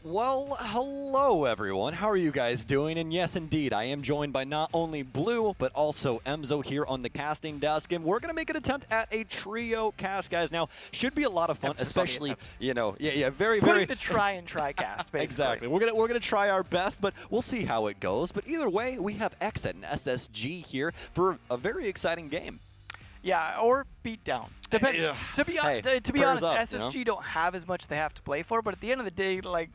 Well, hello everyone. How are you guys doing? And yes, indeed, I am joined by not only Blue, but also Emzo here on the casting desk. And we're going to make an attempt at a trio cast, guys. Now, should be a lot of fun, especially, very, Putting the try and try cast, basically. Exactly. We're gonna try our best, but we'll see how it goes. But either way, we have XSET and SSG here for a very exciting game. Yeah, or beat down. Depends. Yeah. To be honest, up, SSG don't have as much they have to play for, but at the end of the day, like,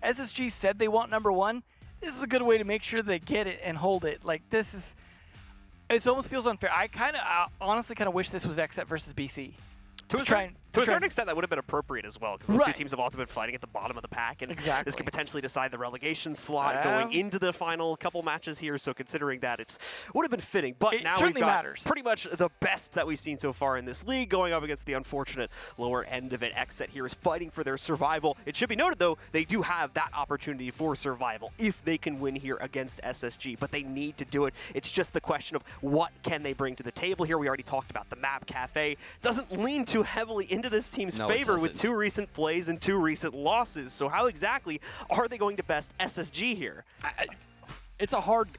SSG said they want #1. This is a good way to make sure they get it and hold it. Like, it almost feels unfair. I honestly kind of wish this was XSET versus BC. To a certain extent, that would have been appropriate as well, because those two teams have also been fighting at the bottom of the pack, and this could potentially decide the relegation slot going into the final couple matches here. So considering that, it would have been fitting. But now we've got pretty much the best that we've seen so far in this league going up against the unfortunate lower end of it. XSET here is fighting for their survival. It should be noted, though, they do have that opportunity for survival if they can win here against SSG, but they need to do it. It's just the question of what can they bring to the table here. We already talked about the map. Kafe doesn't lean too heavily into this team's favor with 2 recent plays and 2 recent losses. So how exactly are they going to best SSG here? It's a hard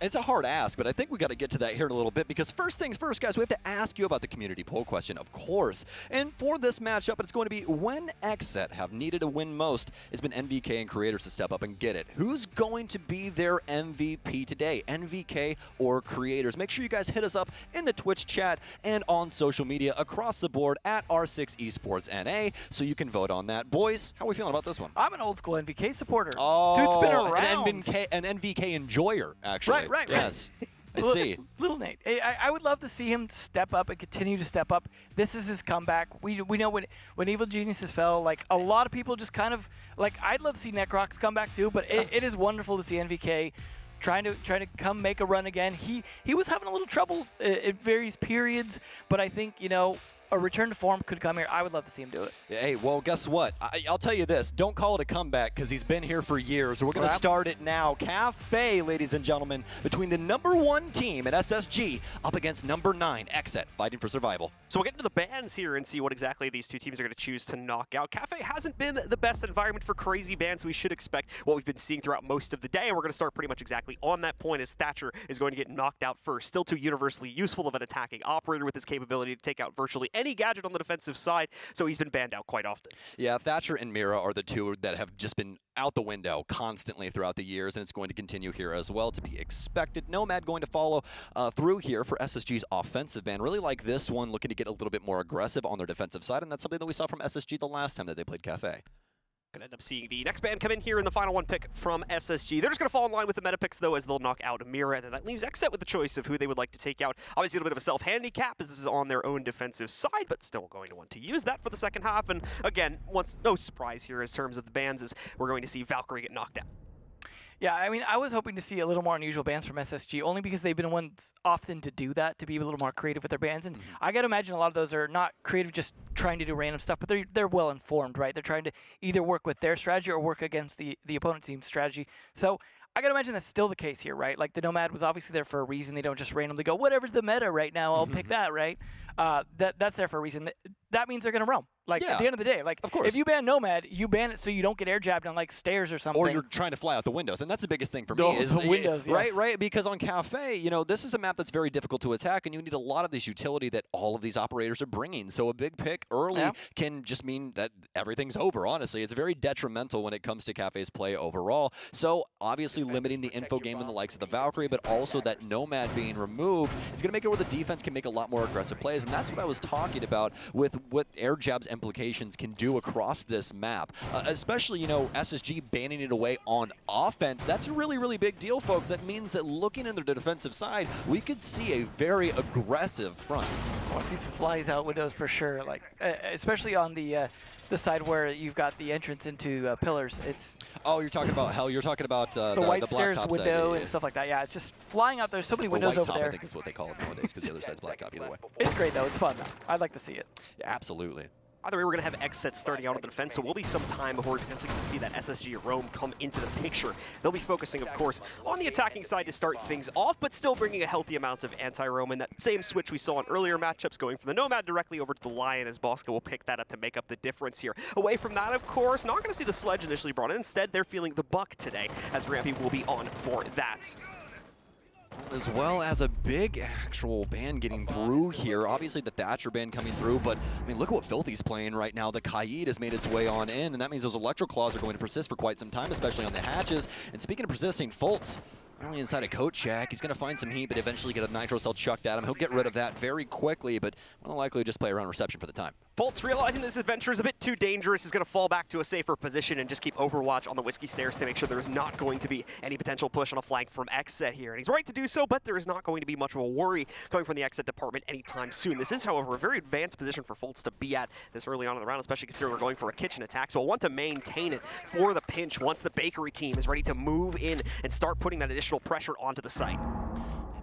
ask, but I think we got to get to that here in a little bit, because first things first, guys, we have to ask you about the community poll question, of course. And for this matchup, it's going to be when XSET have needed a win most, it's been NVK and creators to step up and get it. Who's going to be their MVP today, NVK or creators? Make sure you guys hit us up in the Twitch chat and on social media across the board at R6 Esports NA, so you can vote on that. Boys, how are we feeling about this one? I'm an old school NVK supporter. Oh, dude's been around. An NVK enjoyer. Actually. Right. Yes. I see. Little Nate. I would love to see him step up and continue to step up. This is his comeback. We know when Evil Geniuses fell, like, a lot of people just kind of, like, I'd love to see Necrox come back too, but it is wonderful to see NVK trying to come make a run again. He was having a little trouble at various periods, but I think, a return to form could come here. I would love to see him do it. Hey, well, guess what? I'll tell you this. Don't call it a comeback, because he's been here for years. So we're going to start it now. Kafe, ladies and gentlemen, between the #1 team at SSG up against #9, XSET, fighting for survival. So we'll get into the bans here and see what exactly these two teams are going to choose to knock out. Kafe hasn't been the best environment for crazy bans. We should expect what we've been seeing throughout most of the day, and we're going to start pretty much exactly on that point, as Thatcher is going to get knocked out first. Still too universally useful of an attacking operator with his capability to take out virtually any gadget on the defensive side, so he's been banned out quite often. Yeah, Thatcher and Mira are the two that have just been out the window constantly throughout the years, and it's going to continue here as well, to be expected. Nomad going to follow through here for SSG's offensive ban. Really like this one, looking to get a little bit more aggressive on their defensive side, and that's something that we saw from SSG the last time that they played Kafe. Going to end up seeing the next ban come in here in the final 1 pick from SSG. They're just going to fall in line with the meta picks, though, as they'll knock out Mira, and then that leaves XSET with the choice of who they would like to take out. Obviously, a little bit of a self-handicap, as this is on their own defensive side, but still going to want to use that for the second half. And again, no surprise here in terms of the bans, is we're going to see Valkyrie get knocked out. Yeah, I mean, I was hoping to see a little more unusual bans from SSG, only because they've been ones often to do that, to be a little more creative with their bans. And I got to imagine a lot of those are not creative, just trying to do random stuff, but they're well informed, right? They're trying to either work with their strategy or work against the opponent team's strategy. So I got to imagine that's still the case here, right? Like, the Nomad was obviously there for a reason. They don't just randomly go, whatever's the meta right now, I'll pick that, right? That's there for a reason. That means they're going to roam. Like, at the end of the day, like, of course, if you ban Nomad, you ban it so you don't get air jabbed on, like, stairs or something. Or you're trying to fly out the windows, and that's the biggest thing for me. Is the windows, yes. Right? Because on Kafe, this is a map that's very difficult to attack, and you need a lot of this utility that all of these operators are bringing. So a big pick early can just mean that everything's over, honestly. It's very detrimental when it comes to Kafe's play overall. So obviously limiting the info game and the likes of the Valkyrie, but also that Nomad being removed, it's going to make it where the defense can make a lot more aggressive plays, and that's what I was talking about with what air jabs implications can do across this map. Especially, SSG banning it away on offense. That's a really, really big deal, folks. That means that looking in their defensive side, we could see a very aggressive front. I want to see some flies out windows for sure, like, especially on the side where you've got the entrance into pillars. It's you're talking about You're talking about the white the stairs blacktop window side, and stuff like that. Yeah, it's just flying out. There's so many windows over there. I think is what they call it nowadays, because the other side's blacktop either way. It's great though. It's fun though. I'd like to see it. Yeah, absolutely. Either way, we're going to have XSET starting out on the defense, so we'll be some time before we potentially get to see that SSG Rome come into the picture. They'll be focusing, of course, on the attacking side to start things off, but still bringing a healthy amount of anti-roam, and that same switch we saw in earlier matchups, going from the Nomad directly over to the Lion, as Bosco will pick that up to make up the difference here. Away from that, of course, not going to see the Sledge initially brought in. Instead, they're feeling the Buck today, as Rampy will be on for that. As well as a big actual ban getting through here. Obviously the Thatcher ban coming through, but I mean, look at what Filthy's playing right now. The Kaid has made its way on in, and that means those Electro Claws are going to persist for quite some time, especially on the hatches. And speaking of persisting, Fultz, only inside a coat check. He's going to find some heat, but eventually get a Nitro Cell chucked at him. He'll get rid of that very quickly, but more than likely just play around reception for the time. Fultz, realizing this adventure is a bit too dangerous, is going to fall back to a safer position and just keep Overwatch on the Whiskey Stairs to make sure there is not going to be any potential push on a flank from XSET here. And he's right to do so, but there is not going to be much of a worry coming from the XSET department anytime soon. This is, however, a very advanced position for Fultz to be at this early on in the round, especially considering we're going for a kitchen attack. So we'll want to maintain it for the pinch once the Bakery team is ready to move in and start putting that additional pressure onto the site.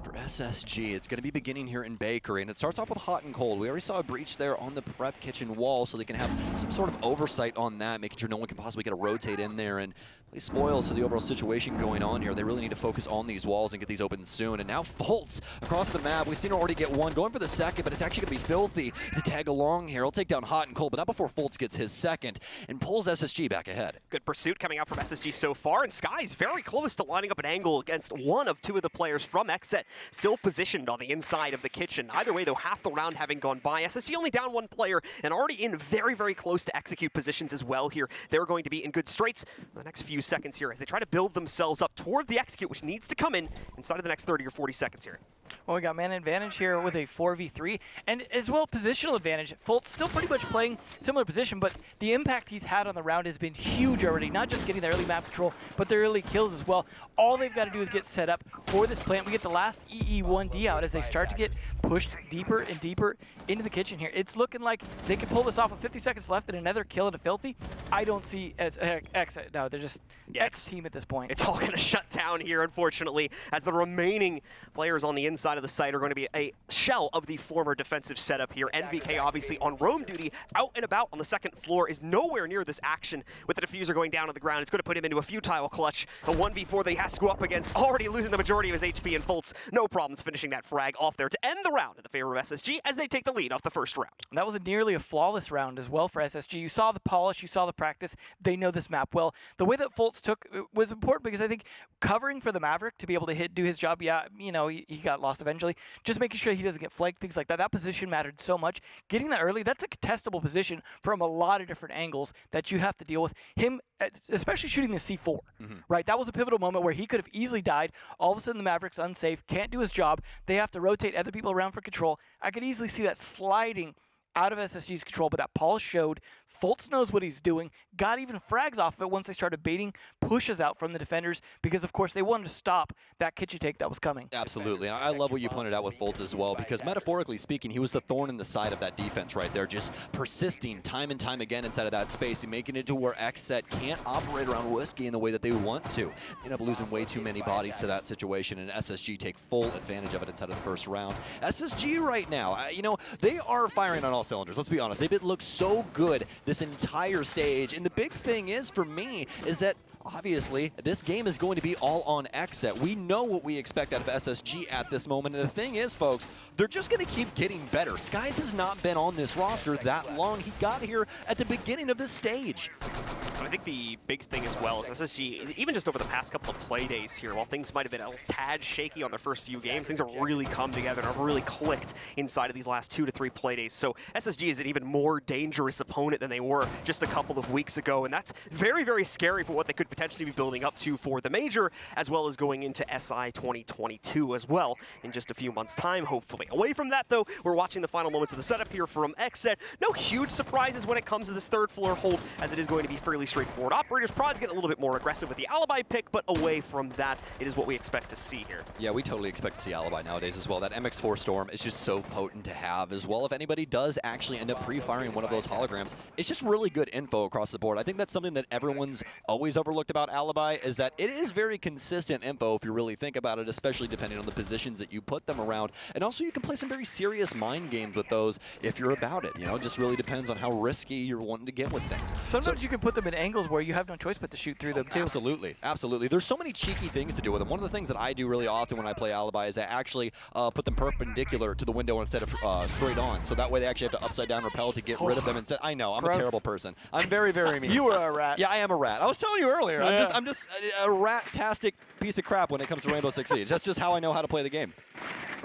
For SSG, it's going to be beginning here in Bakery, and it starts off with hot and cold. We already saw a breach there on the prep kitchen wall, so they can have some sort of oversight on that, making sure no one can possibly get a rotate in there and play spoils to the overall situation going on here. They really need to focus on these walls and get these open soon. And now Fultz across the map. We've seen him already get one, going for the second, but it's actually going to be Filthy to tag along here. He'll take down hot and cold, but not before Fultz gets his second and pulls SSG back ahead. Good pursuit coming out from SSG so far, and Sky's very close to lining up an angle against one of two of the players from XSET, still positioned on the inside of the kitchen. Either way, though, half the round having gone by, SSG only down one player and already in very, very close to execute positions as well here. They're going to be in good straits for the next few seconds here as they try to build themselves up toward the execute, which needs to come in inside of the next 30 or 40 seconds here. Well, we got man advantage here with a 4v3, and as well positional advantage. Fultz still pretty much playing similar position, but the impact he's had on the round has been huge already, not just getting the early map control, but the early kills as well. All they've got to do is get set up for this plant. We get the last EE1D out as they start to get pushed deeper and deeper into the kitchen here. It's looking like they can pull this off with 50 seconds left and another kill into Filthy. I don't see as X. No, they're just X team at this point. It's all going to shut down here, unfortunately, as the remaining players on the inside of the site are going to be a shell of the former defensive setup here. NVK obviously on roam duty, out and about on the second floor, is nowhere near this action with the diffuser going down on the ground. It's going to put him into a futile clutch. A 1v4 that he has to go up against, already losing the majority of his HP, and Fultz, no problems finishing that frag off there to end the round in the favor of SSG as they take the lead off the first round. And that was nearly a flawless round as well for SSG. You saw the polish, you saw the practice. They know this map well. The way that Fultz took was important because I think covering for the Maverick to be able to do his job, yeah, you know, he got lost eventually. Just making sure he doesn't get flanked, things like that. That position mattered so much. Getting that early, that's a contestable position from a lot of different angles that you have to deal with. Him, especially shooting the C4, right? That was a pivotal moment where he could have easily died. All of a sudden, the Maverick's unsafe, can't do his job. They have to rotate other people around for control. I could easily see that sliding out of SSG's control, but that Paul showed Fultz knows what he's doing, got even frags off of it once they started baiting pushes out from the defenders because, of course, they wanted to stop that kitchen take that was coming. Absolutely. I love what you pointed out with Fultz as well because, metaphorically speaking, he was the thorn in the side of that defense right there, just persisting time and time again inside of that space and making it to where XSET can't operate around Whiskey in the way that they want to. They end up losing way too many bodies to that situation, and SSG take full advantage of it inside of the first round. SSG right now, you know, they are firing on all cylinders. Let's be honest. They've looked so good this entire stage, and the big thing is for me is that obviously this game is going to be all on XSET. We know what we expect out of SSG at this moment, and the thing is, folks, they're just going to keep getting better. Skies has not been on this roster that long. He got here at the beginning of this stage. I think the big thing as well is SSG, even just over the past couple of play days here, while things might have been a tad shaky on their first few games, things have really come together and have really clicked inside of these last 2 to 3 play days. So SSG is an even more dangerous opponent than they were just a couple of weeks ago, and that's very, very scary for what they could potentially be building up to for the Major, as well as going into SI 2022 as well in just a few months' time, hopefully. Away from that, though, we're watching the final moments of the setup here from XSET. No huge surprises when it comes to this third floor hold, as it is going to be fairly straightforward straightforward operators. Prod's getting a little bit more aggressive with the Alibi pick, but away from that, it is what we expect to see here. Yeah, we totally expect to see Alibi nowadays as well. That MX4 Storm is just so potent to have as well. If anybody does actually end up pre-firing one of those holograms, it's just really good info across the board. I think that's something that everyone's always overlooked about Alibi, is that it is very consistent info if you really think about it, especially depending on the positions that you put them around. And also you can play some very serious mind games with those if you're about it. You know, it just really depends on how risky you're wanting to get with things. Sometimes you can put them in angles where you have no choice but to shoot through them too. Absolutely, absolutely. There's so many cheeky things to do with them. One of the things that I do really often when I play Alibi is I actually put them perpendicular to the window instead of straight on. So that way they actually have to upside down repel to get rid of them instead. I know, I'm a terrible person. I'm very, very mean. You were a rat. Yeah, I am a rat. I was telling you earlier. Yeah. I'm just a rat-tastic piece of crap when it comes to Rainbow Six Siege. That's just how I know how to play the game.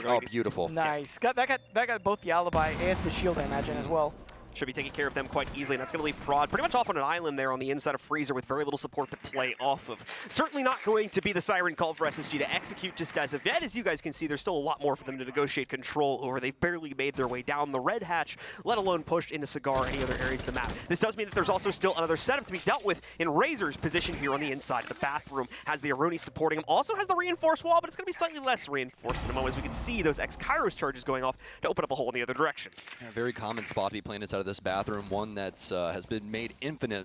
Oh, beautiful. Nice. That got both the Alibi and the shield, I imagine, as well. Should be taking care of them quite easily, and that's going to leave Prod pretty much off on an island there on the inside of Freezer with very little support to play off of. Certainly not going to be the siren call for SSG to execute just as of yet. As you guys can see, there's still a lot more for them to negotiate control over. They've barely made their way down the red hatch, let alone pushed into Cigar or any other areas of the map. This does mean that there's also still another setup to be dealt with in Razor's position here on the inside of the bathroom. Has the Aruni supporting him, also has the reinforced wall, but it's going to be slightly less reinforced in a moment as we can see those X-Kairos charges going off to open up a hole in the other direction. Yeah, very common spot to be playing inside of this bathroom. One that has been made infamous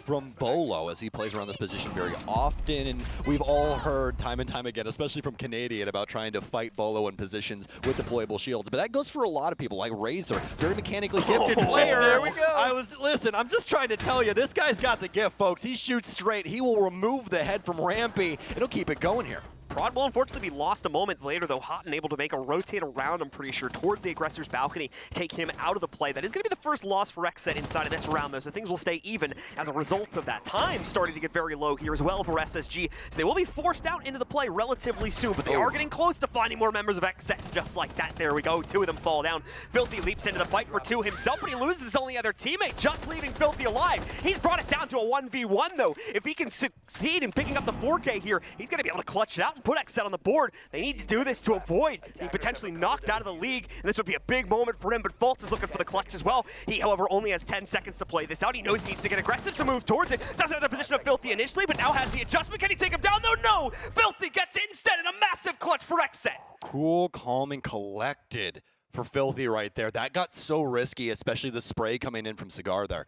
from Bolo as he plays around this position very often. And we've all heard time and time again, especially from Canadian, about trying to fight Bolo in positions with deployable shields. But that goes for a lot of people, like Razor, very mechanically gifted player. There we go. Listen, I'm just trying to tell you, this guy's got the gift, folks. He shoots straight. He will remove the head from Rampy. It'll keep it going here. Prod will unfortunately be lost a moment later, though. Hot and able to make a rotate around, I'm pretty sure, towards the aggressor's balcony, take him out of the play. That is going to be the first loss for XSET inside of this round, though, so things will stay even as a result of that. Time starting to get very low here as well for SSG, so they will be forced out into the play relatively soon, but they are getting close to finding more members of XSET just like that. There we go. Two of them fall down. Filthy leaps into the fight for two himself, but he loses his only other teammate, just leaving Filthy alive. He's brought it down to a 1v1, though. If he can succeed in picking up the 4K here, he's going to be able to clutch it out and put XSET on the board. They need to do this to avoid being potentially knocked out of the league, and this would be a big moment for him, but Fultz is looking for the clutch as well. He, however, only has 10 seconds to play this out. He knows he needs to get aggressive, so move towards it. Doesn't have the position of Filthy initially, but now has the adjustment. Can he take him down, though? No! Filthy gets it instead, and a massive clutch for XSET. Cool, calm, and collected for Filthy right there. That got so risky, especially the spray coming in from Cigar there.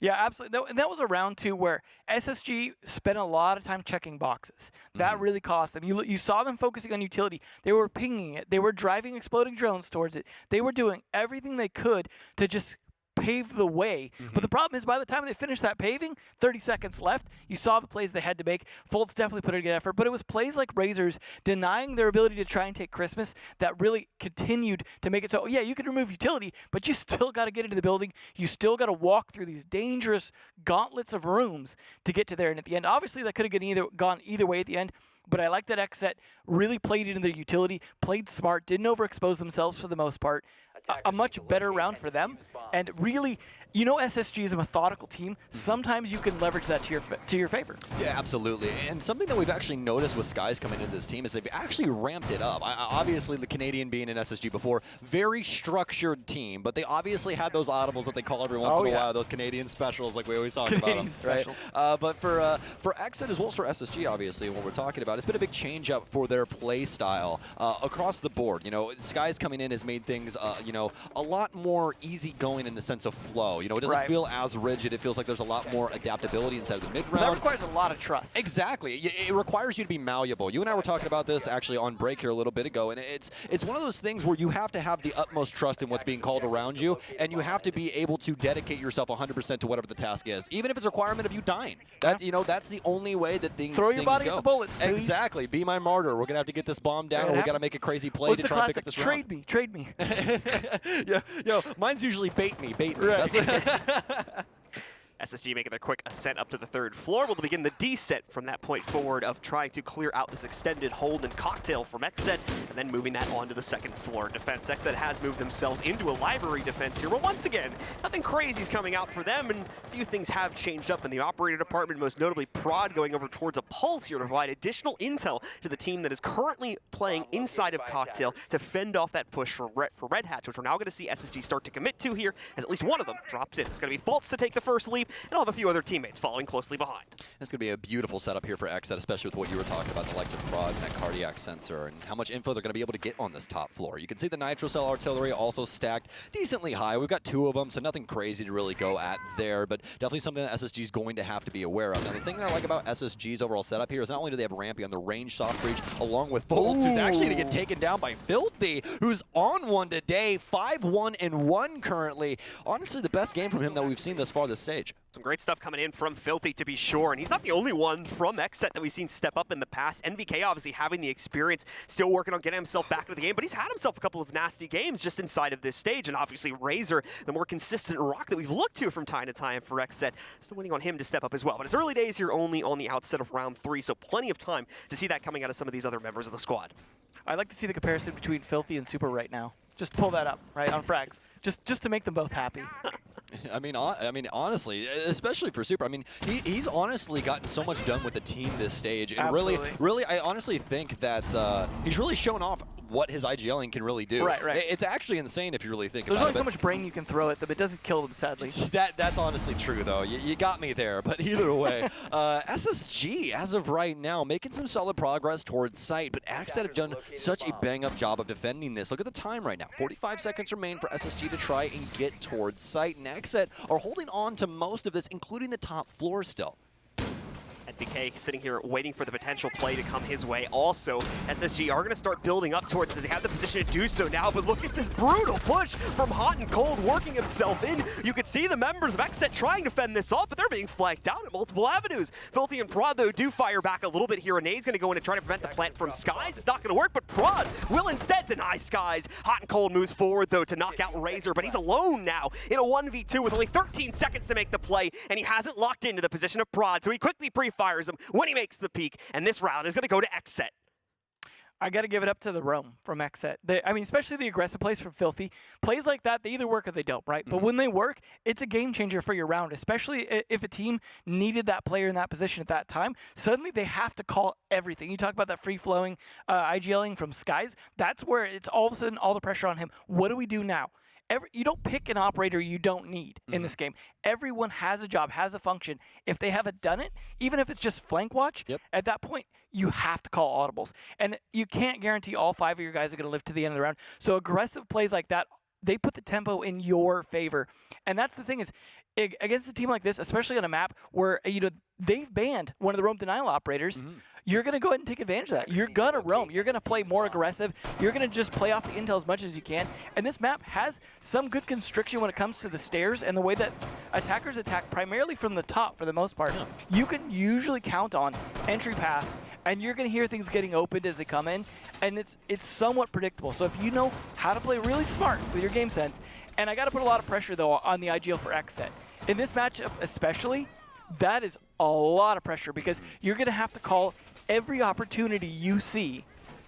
Yeah, absolutely. And that was a round two where SSG spent a lot of time checking boxes. That really cost them. You saw them focusing on utility. They were pinging it. They were driving exploding drones towards it. They were doing everything they could to just pave the way. But the problem is by the time they finished that paving, 30 seconds left, you saw the plays they had to make. Fultz definitely put in a good effort, but it was plays like Razor's denying their ability to try and take Christmas that really continued to make it so, yeah, you could remove utility, but you still got to get into the building. You still got to walk through these dangerous gauntlets of rooms to get to there. And at the end, obviously that could have gone either way at the end. But I like that XSET really played it in their utility, played smart, didn't overexpose themselves for the most part. A much better round for them. And really, you know, SSG is a methodical team. Sometimes you can leverage that to your favor. Yeah, absolutely. And something that we've actually noticed with Skies coming into this team is they've actually ramped it up. Obviously, the Canadian being in SSG before, very structured team, but they obviously had those audibles that they call every once in a while, those Canadian specials, like we always talk about them, right? But for XSET as well as for SSG, obviously, what we're talking about, it's been a big change up for their play style across the board. You know, Skies coming in has made things, you know, a lot more easygoing in the sense of flow. You know, it doesn't feel as rigid. It feels like there's a lot more adaptability inside of the mid-round. That requires a lot of trust. Exactly. It requires you to be malleable. You and I were talking about this actually on break here a little bit ago, and it's one of those things where you have to have the utmost trust in what's being called around you, and you have to be able to dedicate yourself 100% to whatever the task is, even if it's a requirement of you dying. That's, you know, that's the only way that things Throw your body go. at the bullets, please. Exactly. Be my martyr. We're going to have to get this bomb down, or we got to make a crazy play to try and pick up this round. Trade me. Yeah, yo, mine's usually bait me. Right. SSG making their quick ascent up to the third floor. We'll begin the descent from that point forward of trying to clear out this extended hold and cocktail from XSET, and then moving that onto the second floor defense. XSET has moved themselves into a library defense here, but once again, nothing crazy is coming out for them, and a few things have changed up in the operator department, most notably Prod going over towards a Pulse here to provide additional intel to the team that is currently playing inside of Cocktail to fend off that push for Red Hatch, which we're now going to see SSG start to commit to here, as at least one of them drops in. It's going to be Fultz to take the first leap, and I'll have a few other teammates following closely behind. It's going to be a beautiful setup here for XSET, especially with what you were talking about, the likes of Prod and that cardiac sensor, and how much info they're going to be able to get on this top floor. You can see the Nitro Cell artillery also stacked decently high. We've got 2 of them, so nothing crazy to really go at there, but definitely something that SSG is going to have to be aware of. Now, the thing that I like about SSG's overall setup here is not only do they have Rampy on the range soft breach, along with Bolts, who's actually going to get taken down by Filthy, who's on one today, 5-1-1 currently. Honestly, the best game from him that we've seen thus far this stage. Some great stuff coming in from Filthy, to be sure, and he's not the only one from XSET that we've seen step up in the past. NVK obviously having the experience, still working on getting himself back into the game, but he's had himself a couple of nasty games just inside of this stage, and obviously Razor, the more consistent rock that we've looked to from time to time for XSET, still waiting on him to step up as well. But it's early days here, only on the outset of round 3, so plenty of time to see that coming out of some of these other members of the squad. I'd like to see the comparison between Filthy and Super right now. Just pull that up, right, on frags. Just to make them both happy. I mean, honestly, especially for Super. I mean, he's honestly gotten so much done with the team this stage, and really, I honestly think that he's really shown off what his IGLing can really do. Right. It's actually insane if you really think There's about it. There's only so much brain you can throw at them. It doesn't kill them, sadly. That's honestly true, though. You got me there. But either way, SSG, as of right now, making some solid progress towards site, but XSET have done such a bang-up job of defending this. Look at the time right now. 45 seconds remain for SSG to try and get towards site, and XSET are holding on to most of this, including the top floor still. NVK sitting here waiting for the potential play to come his way. Also, SSG are going to start building up towards it. They have the position to do so now, but look at this brutal push from Hot and Cold working himself in. You could see the members of XSET trying to fend this off, but they're being flanked out at multiple avenues. Filthy and Prod, though, do fire back a little bit here. Renee's going to go in and try to prevent the plant from Skies. It's not going to work, but Prod will instead deny Skies. Hot and Cold moves forward, though, to knock out Razor, but he's alone now in a 1v2 with only 13 seconds to make the play, and he hasn't locked into the position of Prod, so he quickly pre-fires him when he makes the peak, and this round is going to go to XSET. I got to give it up to the roam from XSET. I mean, especially the aggressive plays from Filthy. Plays like that, they either work or they don't, right? But when they work, it's a game changer for your round, especially if a team needed that player in that position at that time. Suddenly, they have to call everything. You talk about that free-flowing IGLing from Skies. That's where it's all of a sudden all the pressure on him. What do we do now? You don't pick an operator you don't need in this game. Everyone has a job, has a function. If they haven't done it, even if it's just flank watch, at that point, you have to call audibles. And you can't guarantee all 5 of your guys are going to live to the end of the round. So aggressive plays like that, they put the tempo in your favor. And that's the thing is, against a team like this, especially on a map where they've banned one of the roam denial operators, you're going to go ahead and take advantage of that. You're going to roam. You're going to play more aggressive. You're going to just play off the intel as much as you can. And this map has some good constriction when it comes to the stairs and the way that attackers attack primarily from the top for the most part. You can usually count on entry paths, and you're going to hear things getting opened as they come in, and it's somewhat predictable. So if you know how to play really smart with your game sense, and I got to put a lot of pressure, though, on the IGL for XSET. In this matchup especially, that is a lot of pressure because you're going to have to call every opportunity you see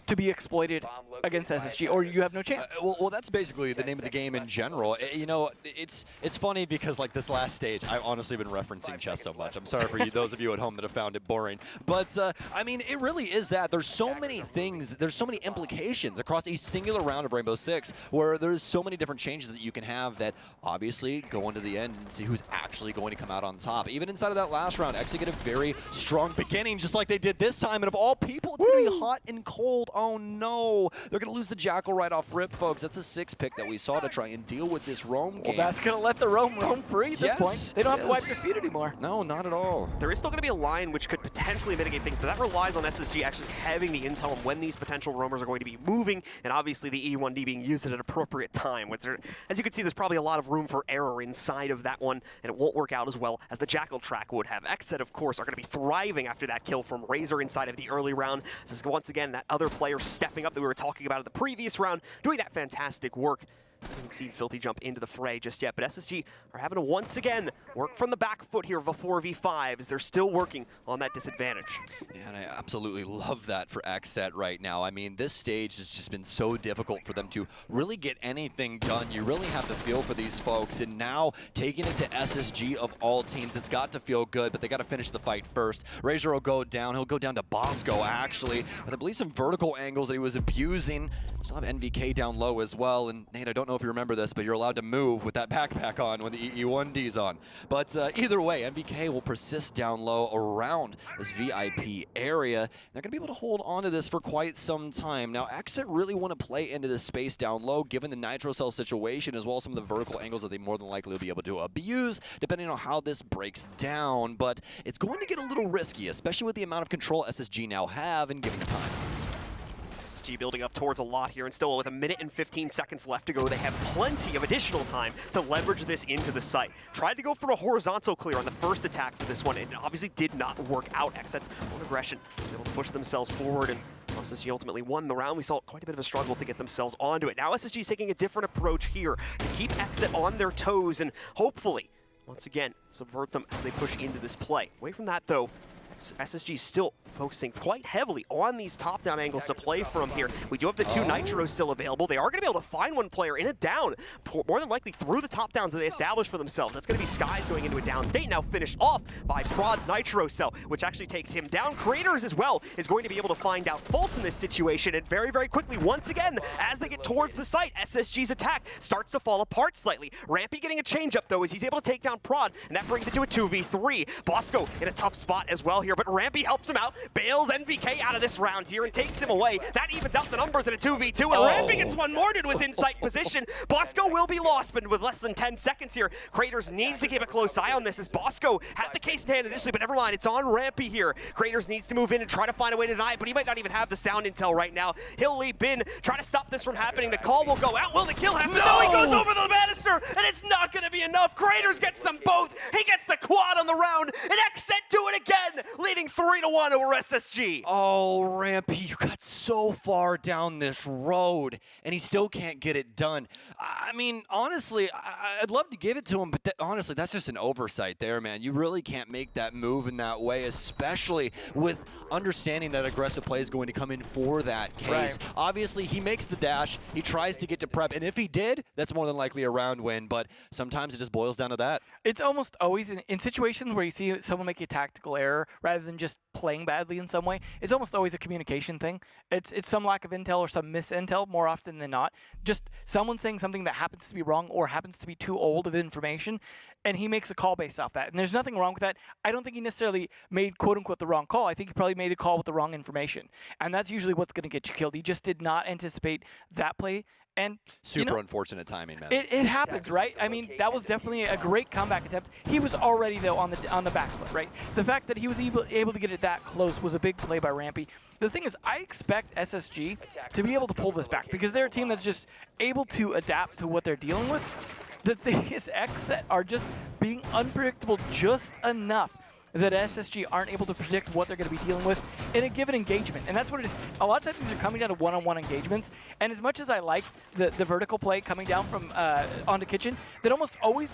to be exploited against SSG, or you have no chance. Well, that's basically the name of the game in general. It's funny because like this last stage, I've honestly been referencing chess so much. I'm sorry for those of you at home that have found it boring. But, I mean, it really is that. There's so many things, there's so many implications across a singular round of Rainbow Six where there's so many different changes that you can have that obviously go into the end and see who's actually going to come out on top. Even inside of that last round, actually get a very strong beginning just like they did this time. And of all people, it's going to be Hot and Cold. Oh no, they're going to lose the Jackal right off rip, folks. That's a 6 pick that we saw to try and deal with this roam game. Well, that's going to let the roam free at this point. They don't have to wipe their feet anymore. No, not at all. There is still going to be a line which could potentially mitigate things, but that relies on SSG actually having the intel on when these potential roamers are going to be moving, and obviously the E1D being used at an appropriate time. As you can see, there's probably a lot of room for error inside of that one, and it won't work out as well as the Jackal track would have. XSET, of course, are going to be thriving after that kill from Razor inside of the early round. This is once again that other player stepping up that we were talking about in the previous round, doing that fantastic work. I haven't seen Filthy jump into the fray just yet, but SSG are having to once again work from the back foot here of a 4v5 as they're still working on that disadvantage. Yeah, and I absolutely love that for XSET right now. I mean, this stage has just been so difficult for them to really get anything done. You really have to feel for these folks, and now taking it to SSG of all teams, it's got to feel good, but they got to finish the fight first. Razor will go down. He'll go down to Bosco, actually, with I believe some vertical angles that he was abusing. Still have NVK down low as well, and Nate, I don't know know if you remember this, but you're allowed to move with that backpack on when the EE1D's on. But either way, MVK will persist down low around this VIP area. They're going to be able to hold on to this for quite some time. Now, XSET really want to play into this space down low, given the Nitro Cell situation, as well as some of the vertical angles that they more than likely will be able to abuse, depending on how this breaks down. But it's going to get a little risky, especially with the amount of control SSG now have and giving time. SSG building up towards a lot here, and still with 1 minute and 15 seconds left to go, they have plenty of additional time to leverage this into the site. Tried to go for a horizontal clear on the first attack for this one, and it obviously did not work out. XSET's own aggression was able to push themselves forward, and SSG ultimately won the round. We saw quite a bit of a struggle to get themselves onto it. Now SSG is taking a different approach here to keep XSET on their toes and hopefully, once again, subvert them as they push into this play. Away from that, though, SSG still focusing quite heavily on these top-down angles to play from here. We do have the 2 Nitros still available. They are going to be able to find one player in a down, more than likely through the top-downs that they established for themselves. That's going to be Skies going into a down state, now finished off by Prod's Nitro Cell, which actually takes him down. Creators as well is going to be able to find out faults in this situation, and very, very quickly, once again, as they get towards the site, SSG's attack starts to fall apart slightly. Rampy getting a change-up, though, as he's able to take down Prod, and that brings it to a 2v3. Bosco in a tough spot as well here, but Rampy helps him out, bails NVK out of this round here and takes him away. That evens out the numbers in a 2v2, and Rampy gets one more into his insight position. Bosco will be lost, but with less than 10 seconds here, Creators needs to keep a close eye on this, as Bosco had the case in hand initially, but never mind, it's on Rampy here. Creators needs to move in and try to find a way to deny it, but he might not even have the sound intel right now. He'll leap in, try to stop this from happening. The call will go out. Will the kill happen? No, he goes over the banister, and it's not going to be enough. Creators gets them both. He gets the quad on the round, and XSET do it again, leading 3-1 over SSG. Oh, Rampy, you got so far down this road, and he still can't get it done. I mean, honestly, I'd love to give it to him, but honestly, that's just an oversight there, man. You really can't make that move in that way, especially with understanding that aggressive play is going to come in for that case. Right. Obviously, he makes the dash, he tries to get to prep, and if he did, that's more than likely a round win, but sometimes it just boils down to that. It's almost always in situations where you see someone make a tactical error rather than just playing badly in some way, it's almost always a communication thing. It's some lack of intel or some misintel more often than not. Just someone saying something that happens to be wrong or happens to be too old of information, and he makes a call based off that. And there's nothing wrong with that. I don't think he necessarily made quote-unquote the wrong call. I think he probably made a call with the wrong information. And that's usually what's going to get you killed. He just did not anticipate that play. And super unfortunate timing, man. It happens, right? I mean, that was definitely a great comeback attempt. He was already, though, on the back foot, right? The fact that he was able to get it that close was a big play by Rampy. The thing is, I expect SSG to be able to pull this back because they're a team that's just able to adapt to what they're dealing with. The thing is, XSET are just being unpredictable just enough that SSG aren't able to predict what they're going to be dealing with in a given engagement. And that's what it is. A lot of times these are coming down to one-on-one engagements, and as much as I like the vertical play coming down from onto Kitchen, that almost always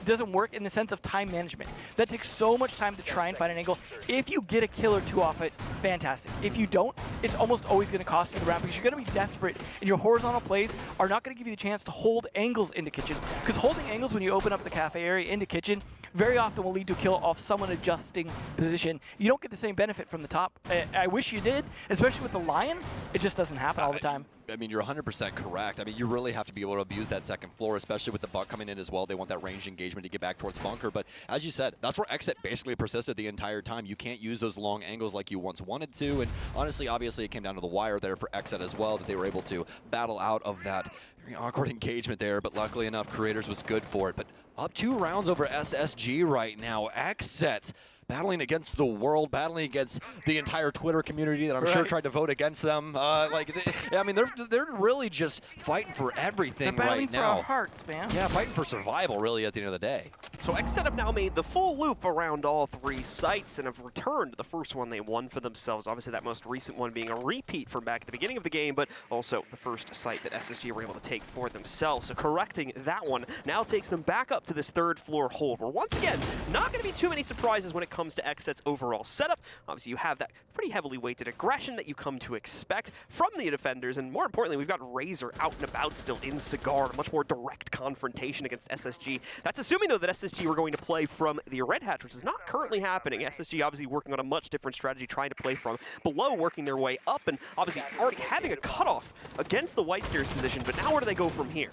doesn't work in the sense of time management. That takes so much time to try and find an angle. If you get a kill or two off it, fantastic. If you don't, it's almost always going to cost you the round because you're going to be desperate, and your horizontal plays are not going to give you the chance to hold angles into Kitchen. Because holding angles when you open up the Kafe area into Kitchen very often will lead to a kill off someone adjusting position. You don't get the same benefit from the top. I wish you did, especially with the Lion. It just doesn't happen all the time. I mean, you're 100% correct. I mean, you really have to be able to abuse that second floor, especially with the Buck coming in as well. They want that ranged engagement to get back towards Bunker. But as you said, that's where XSET basically persisted the entire time. You can't use those long angles like you once wanted to. And honestly, obviously, it came down to the wire there for XSET as well, that they were able to battle out of that awkward engagement there. But luckily enough, Creators was good for it. But up 2 rounds over SSG right now. XSET battling against the world, battling against the entire Twitter community that I'm sure tried to vote against them. I mean, they're really just fighting for everything right now. For our hearts, man. Yeah, fighting for survival, really, at the end of the day. So XSET have now made the full loop around all 3 sites and have returned to the first one they won for themselves. Obviously, that most recent one being a repeat from back at the beginning of the game, but also the first site that SSG were able to take for themselves. So correcting that one now takes them back up to this 3rd floor hold, where once again, not going to be too many surprises when it comes to XSET's overall setup. Obviously, you have that pretty heavily weighted aggression that you come to expect from the defenders, and more importantly, we've got Razor out and about still in Cigar, a much more direct confrontation against SSG. That's assuming, though, that SSG were going to play from the Red Hatch, which is not currently happening. SSG obviously working on a much different strategy, trying to play from below, working their way up, and obviously already having a cutoff against the White Stairs position, but now where do they go from here?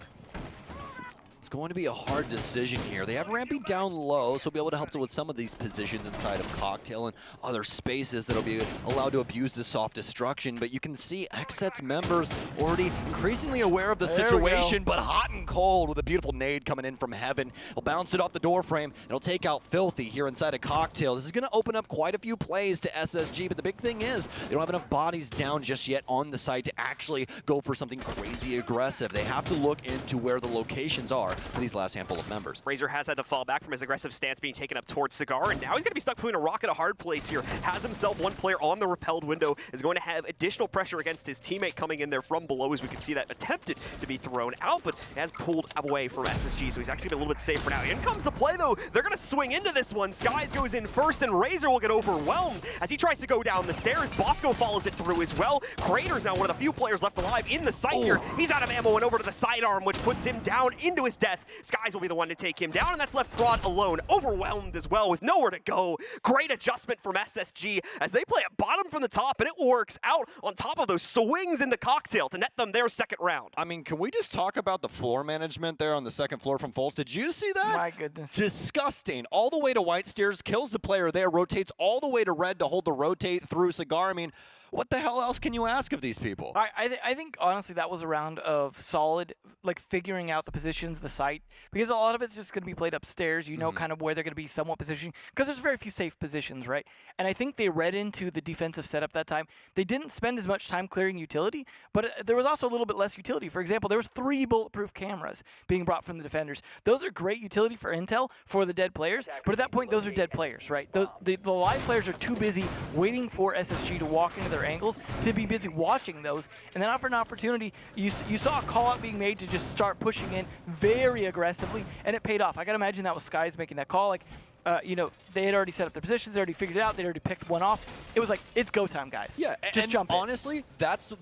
It's going to be a hard decision here. They have Rampy down low, so he'll be able to help with some of these positions inside of Cocktail and other spaces that'll be allowed to abuse this soft destruction. But you can see XSET's members already increasingly aware of the situation, but hot and cold with a beautiful nade coming in from heaven. He'll bounce it off the door frame, and he'll take out Filthy here inside of Cocktail. This is going to open up quite a few plays to SSG, but the big thing is they don't have enough bodies down just yet on the site to actually go for something crazy aggressive. They have to look into where the locations are for these last handful of members. Razor has had to fall back from his aggressive stance being taken up towards Cigar, and now he's going to be stuck between a rock and a hard place here. Has himself one player on the repelled window, is going to have additional pressure against his teammate coming in there from below, as we can see that attempted to be thrown out, but has pulled away from SSG, so he's actually a little bit safer now. In comes the play, though. They're going to swing into this one. Skies goes in first, and Razor will get overwhelmed as he tries to go down the stairs. Bosco follows it through as well. Crater's now one of the few players left alive in the site here. He's out of ammo and over to the sidearm, which puts him down into his death. Skies will be the one to take him down, and that's left Prod alone, overwhelmed as well with nowhere to go. Great adjustment from SSG as they play it bottom from the top, and it works out on top of those swings into Cocktail to net them their second round. I mean, can we just talk about the floor management there on the second floor from Fultz? Did you see that? My goodness. Disgusting. All the way to white stairs, kills the player there, rotates all the way to red to hold the rotate through Cigar. I mean, what the hell else can you ask of these people? I think, honestly, that was a round of solid, like, figuring out the positions, the site, because a lot of it's just going to be played upstairs. You know kind of where they're going to be somewhat positioned, because there's very few safe positions, right? And I think they read into the defensive setup that time. They didn't spend as much time clearing utility, but there was also a little bit less utility. For example, there was 3 bulletproof cameras being brought from the defenders. Those are great utility for intel for the dead players, but at that point, those are dead players, right? The live players are too busy waiting for SSG to walk into their angles to be busy watching those, and then after an opportunity, you saw a call out being made to just start pushing in very aggressively, and it paid off. I gotta imagine that was Skies making that call. Like, you know, they had already set up their positions, they already figured it out, they already picked one off. It was like, it's go time, guys. Yeah, just jump in. Honestly, that's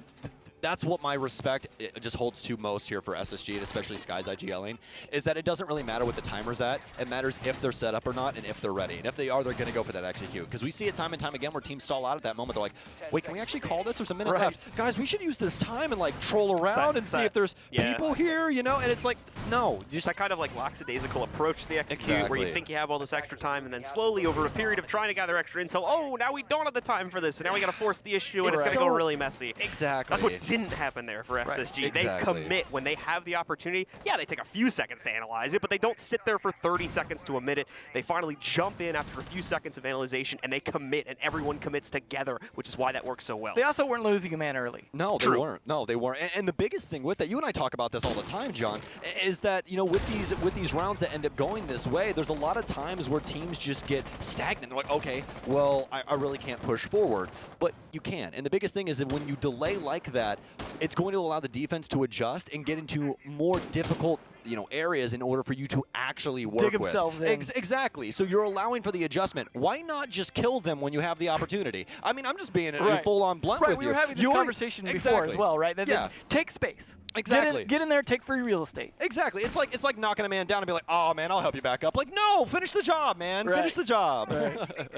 what my respect just holds to most here for SSG, and especially Sky's IGLing, is that it doesn't really matter what the timer's at. It matters if they're set up or not, and if they're ready. And if they are, they're going to go for that execute. Because we see it time and time again where teams stall out at that moment. They're like, wait, can we actually call this? There's a minute left. Guys, we should use this time and, like, troll around and see if there's people here, you know? And it's like, no. Just that kind of, like, lackadaisical approach to the execute where you think you have all this extra time, and then slowly over a period of trying to gather extra intel, oh, now we don't have the time for this, and now we got to force the issue, and it's going to go really messy. Exactly. That's what didn't happen there for SSG. They commit when they have the opportunity. Yeah, they take a few seconds to analyze it, but they don't sit there for 30 seconds to a minute. They finally jump in after a few seconds of analyzation, and they commit, and everyone commits together, which is why that works so well. They also weren't losing a man early. No, they weren't. No, they weren't. And the biggest thing with that, you and I talk about this all the time, John, is that, you know, with these rounds that end up going this way, there's a lot of times where teams just get stagnant. They're like, okay, well, I really can't push forward. But you can. And the biggest thing is that when you delay like that, it's going to allow the defense to adjust and get into more difficult, you know, areas in order for you to actually work dig themselves in. Exactly. So you're allowing for the adjustment. Why not just kill them when you have the opportunity? I mean, I'm just being full-on blunt with you. We were having this conversation before as well, right? That take space. Exactly. Get in there, take free real estate. Exactly. It's like knocking a man down and be like, oh, man, I'll help you back up. Like, no, finish the job, man. Finish the job.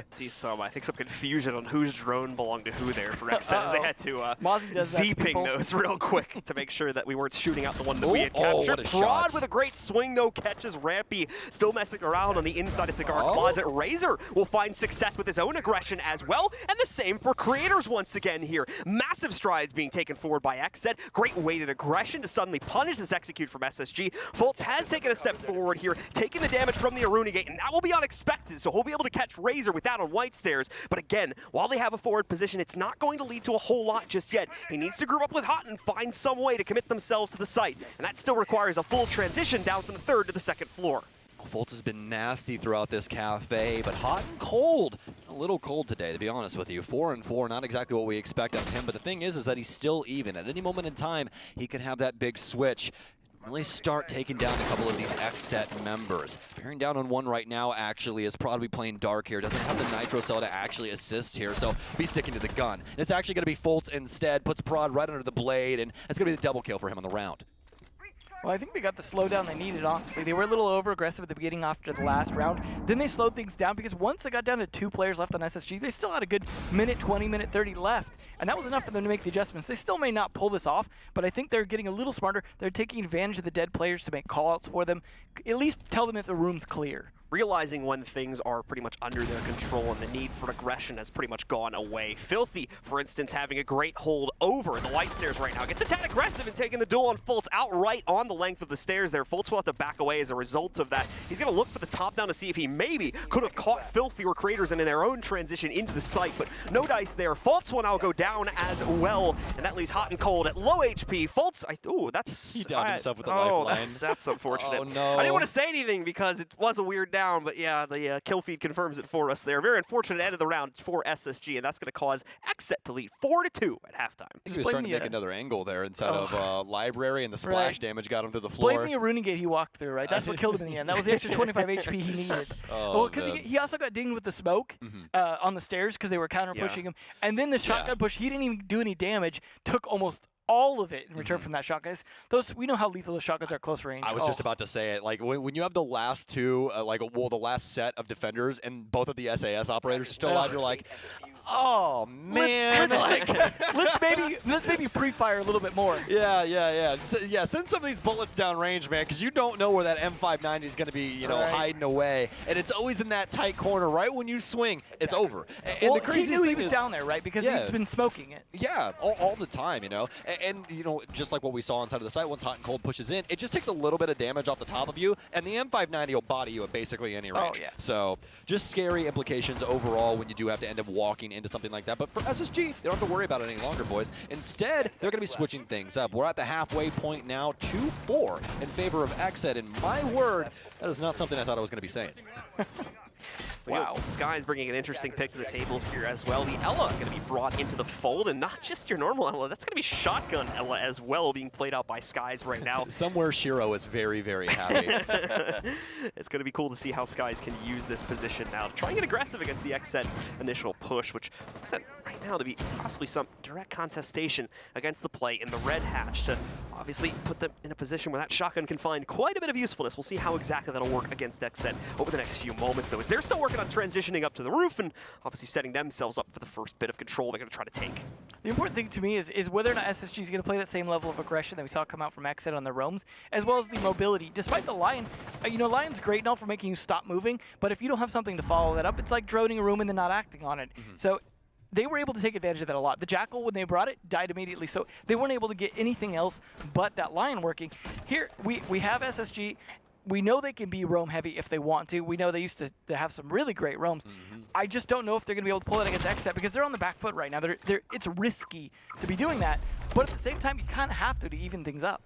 See I think some confusion on whose drone belonged to who there for XSET. They had to Z-ping those real quick to make sure that we weren't shooting out the one that we had captured. Prod with a great swing, though, catches Rampy, still messing around on the inside of Cigar Closet. Razor will find success with his own aggression as well, and the same for Creators once again here. Massive strides being taken forward by XSET. Great weighted aggression to suddenly punish this execute from SSG. Fultz has taken a step forward here, taking the damage from the Aruna Gate, and that will be unexpected, so he'll be able to catch Razor with that on white stairs. But again, while they have a forward position, it's not going to lead to a whole lot just yet. He needs to group up with Hot and find some way to commit themselves to the site, and that still requires a full transition down from the third to the second floor. Fultz has been nasty throughout this Kafe, but hot and cold. A little cold today, to be honest with you. 4-4, not exactly what we expect of him, but the thing is that he's still even. At any moment in time, he can have that big switch. Really start taking down a couple of these XSET members. Bearing down on one right now, actually, is probably playing dark here. Doesn't have the nitro cell to actually assist here, so be sticking to the gun. And it's actually going to be Fultz instead. Puts Prod right under the blade, and it's going to be the double kill for him on the round. Well, I think they got the slowdown they needed, honestly. They were a little over-aggressive at the beginning after the last round. Then they slowed things down because once they got down to 2 players left on SSG, they still had a good minute 20, minute 30 left. and that was enough for them to make the adjustments. They still may not pull this off, but I think they're getting a little smarter. They're taking advantage of the dead players to make callouts for them. At least tell them if the room's clear. Realizing when things are pretty much under their control and the need for aggression has pretty much gone away. Filthy, for instance, having a great hold over the white stairs right now. Gets a tad aggressive and taking the duel on Fultz outright on the length of the stairs there. Fultz will have to back away as a result of that. He's going to look for the top down to see if he maybe could have caught Filthy or Creators in their own transition into the site, but no dice there. Fultz will now go down as well, and that leaves Hot and Cold at low HP. Fultz, that's... He downed himself with a lifeline. That's unfortunate. Oh, no. I didn't want to say anything because it was a weird down, but yeah, the kill feed confirms it for us there. Very unfortunate end of the round for SSG, and that's going to cause XSET to lead 4-2 at halftime. He was trying to make another angle there inside of Library, and the splash damage got him to the floor. Blame the Running Gate he walked through, right? That's what killed him in the end. That was the extra 25 HP he needed. Well, because he also got dinged with the smoke on the stairs because they were counter-pushing him. And then the shotgun push, he didn't even do any damage, took almost all of it in return from that shotgun. We know how lethal the shotguns are close range. I was just about to say it. Like when you have the last two, the last set of defenders and both of the SAS operators still alive, you're like, oh man, let's maybe pre-fire a little bit more. Yeah. Send some of these bullets down range, man, because you don't know where that M590 is going to be, hiding away, and it's always in that tight corner. Right when you swing, it's over. And the craziest he knew he thing was is, down there, right? Because he's been smoking it. Yeah, all the time, And just like what we saw inside of the site, once Hot and Cold pushes in, it just takes a little bit of damage off the top of you, and the M590 will body you at basically any range. Oh, yeah. So just scary implications overall when you do have to end up walking into something like that. But for SSG, they don't have to worry about it any longer, boys. Instead, they're going to be switching things up. We're at the halfway point now, 2-4 in favor of XSET, and my word, that is not something I thought I was going to be saying. Wow. Sky is bringing an interesting pick to the table here as well. The Ella going to be brought into the fold, and not just your normal Ella. That's going to be Shotgun Ella as well, being played out by Skies right now. Somewhere Shiro is very, very happy. It's going to be cool to see how Skies can use this position now to try and get aggressive against the XSET initial push, which looks like right now to be possibly some direct contestation against the play in the red hatch to obviously put them in a position where that shotgun can find quite a bit of usefulness. We'll see how exactly that'll work against XSET over the next few moments, though, as they're still working on transitioning up to the roof and obviously setting themselves up for the first bit of control they're going to try to take. The important thing to me is whether or not SSG is going to play that same level of aggression that we saw come out from XSET on the roams, as well as the mobility. Despite the Lion, Lion's great and all for making you stop moving, but if you don't have something to follow that up, it's like droning a room and then not acting on it. So they were able to take advantage of that a lot. The Jackal, when they brought it, died immediately, so they weren't able to get anything else but that Lion working. Here, we have SSG. We know they can be roam heavy if they want to. We know they used to have some really great roams. I just don't know if they're going to be able to pull it against XSET because they're on the back foot right now. It's risky to be doing that, but at the same time, you kind of have to even things up.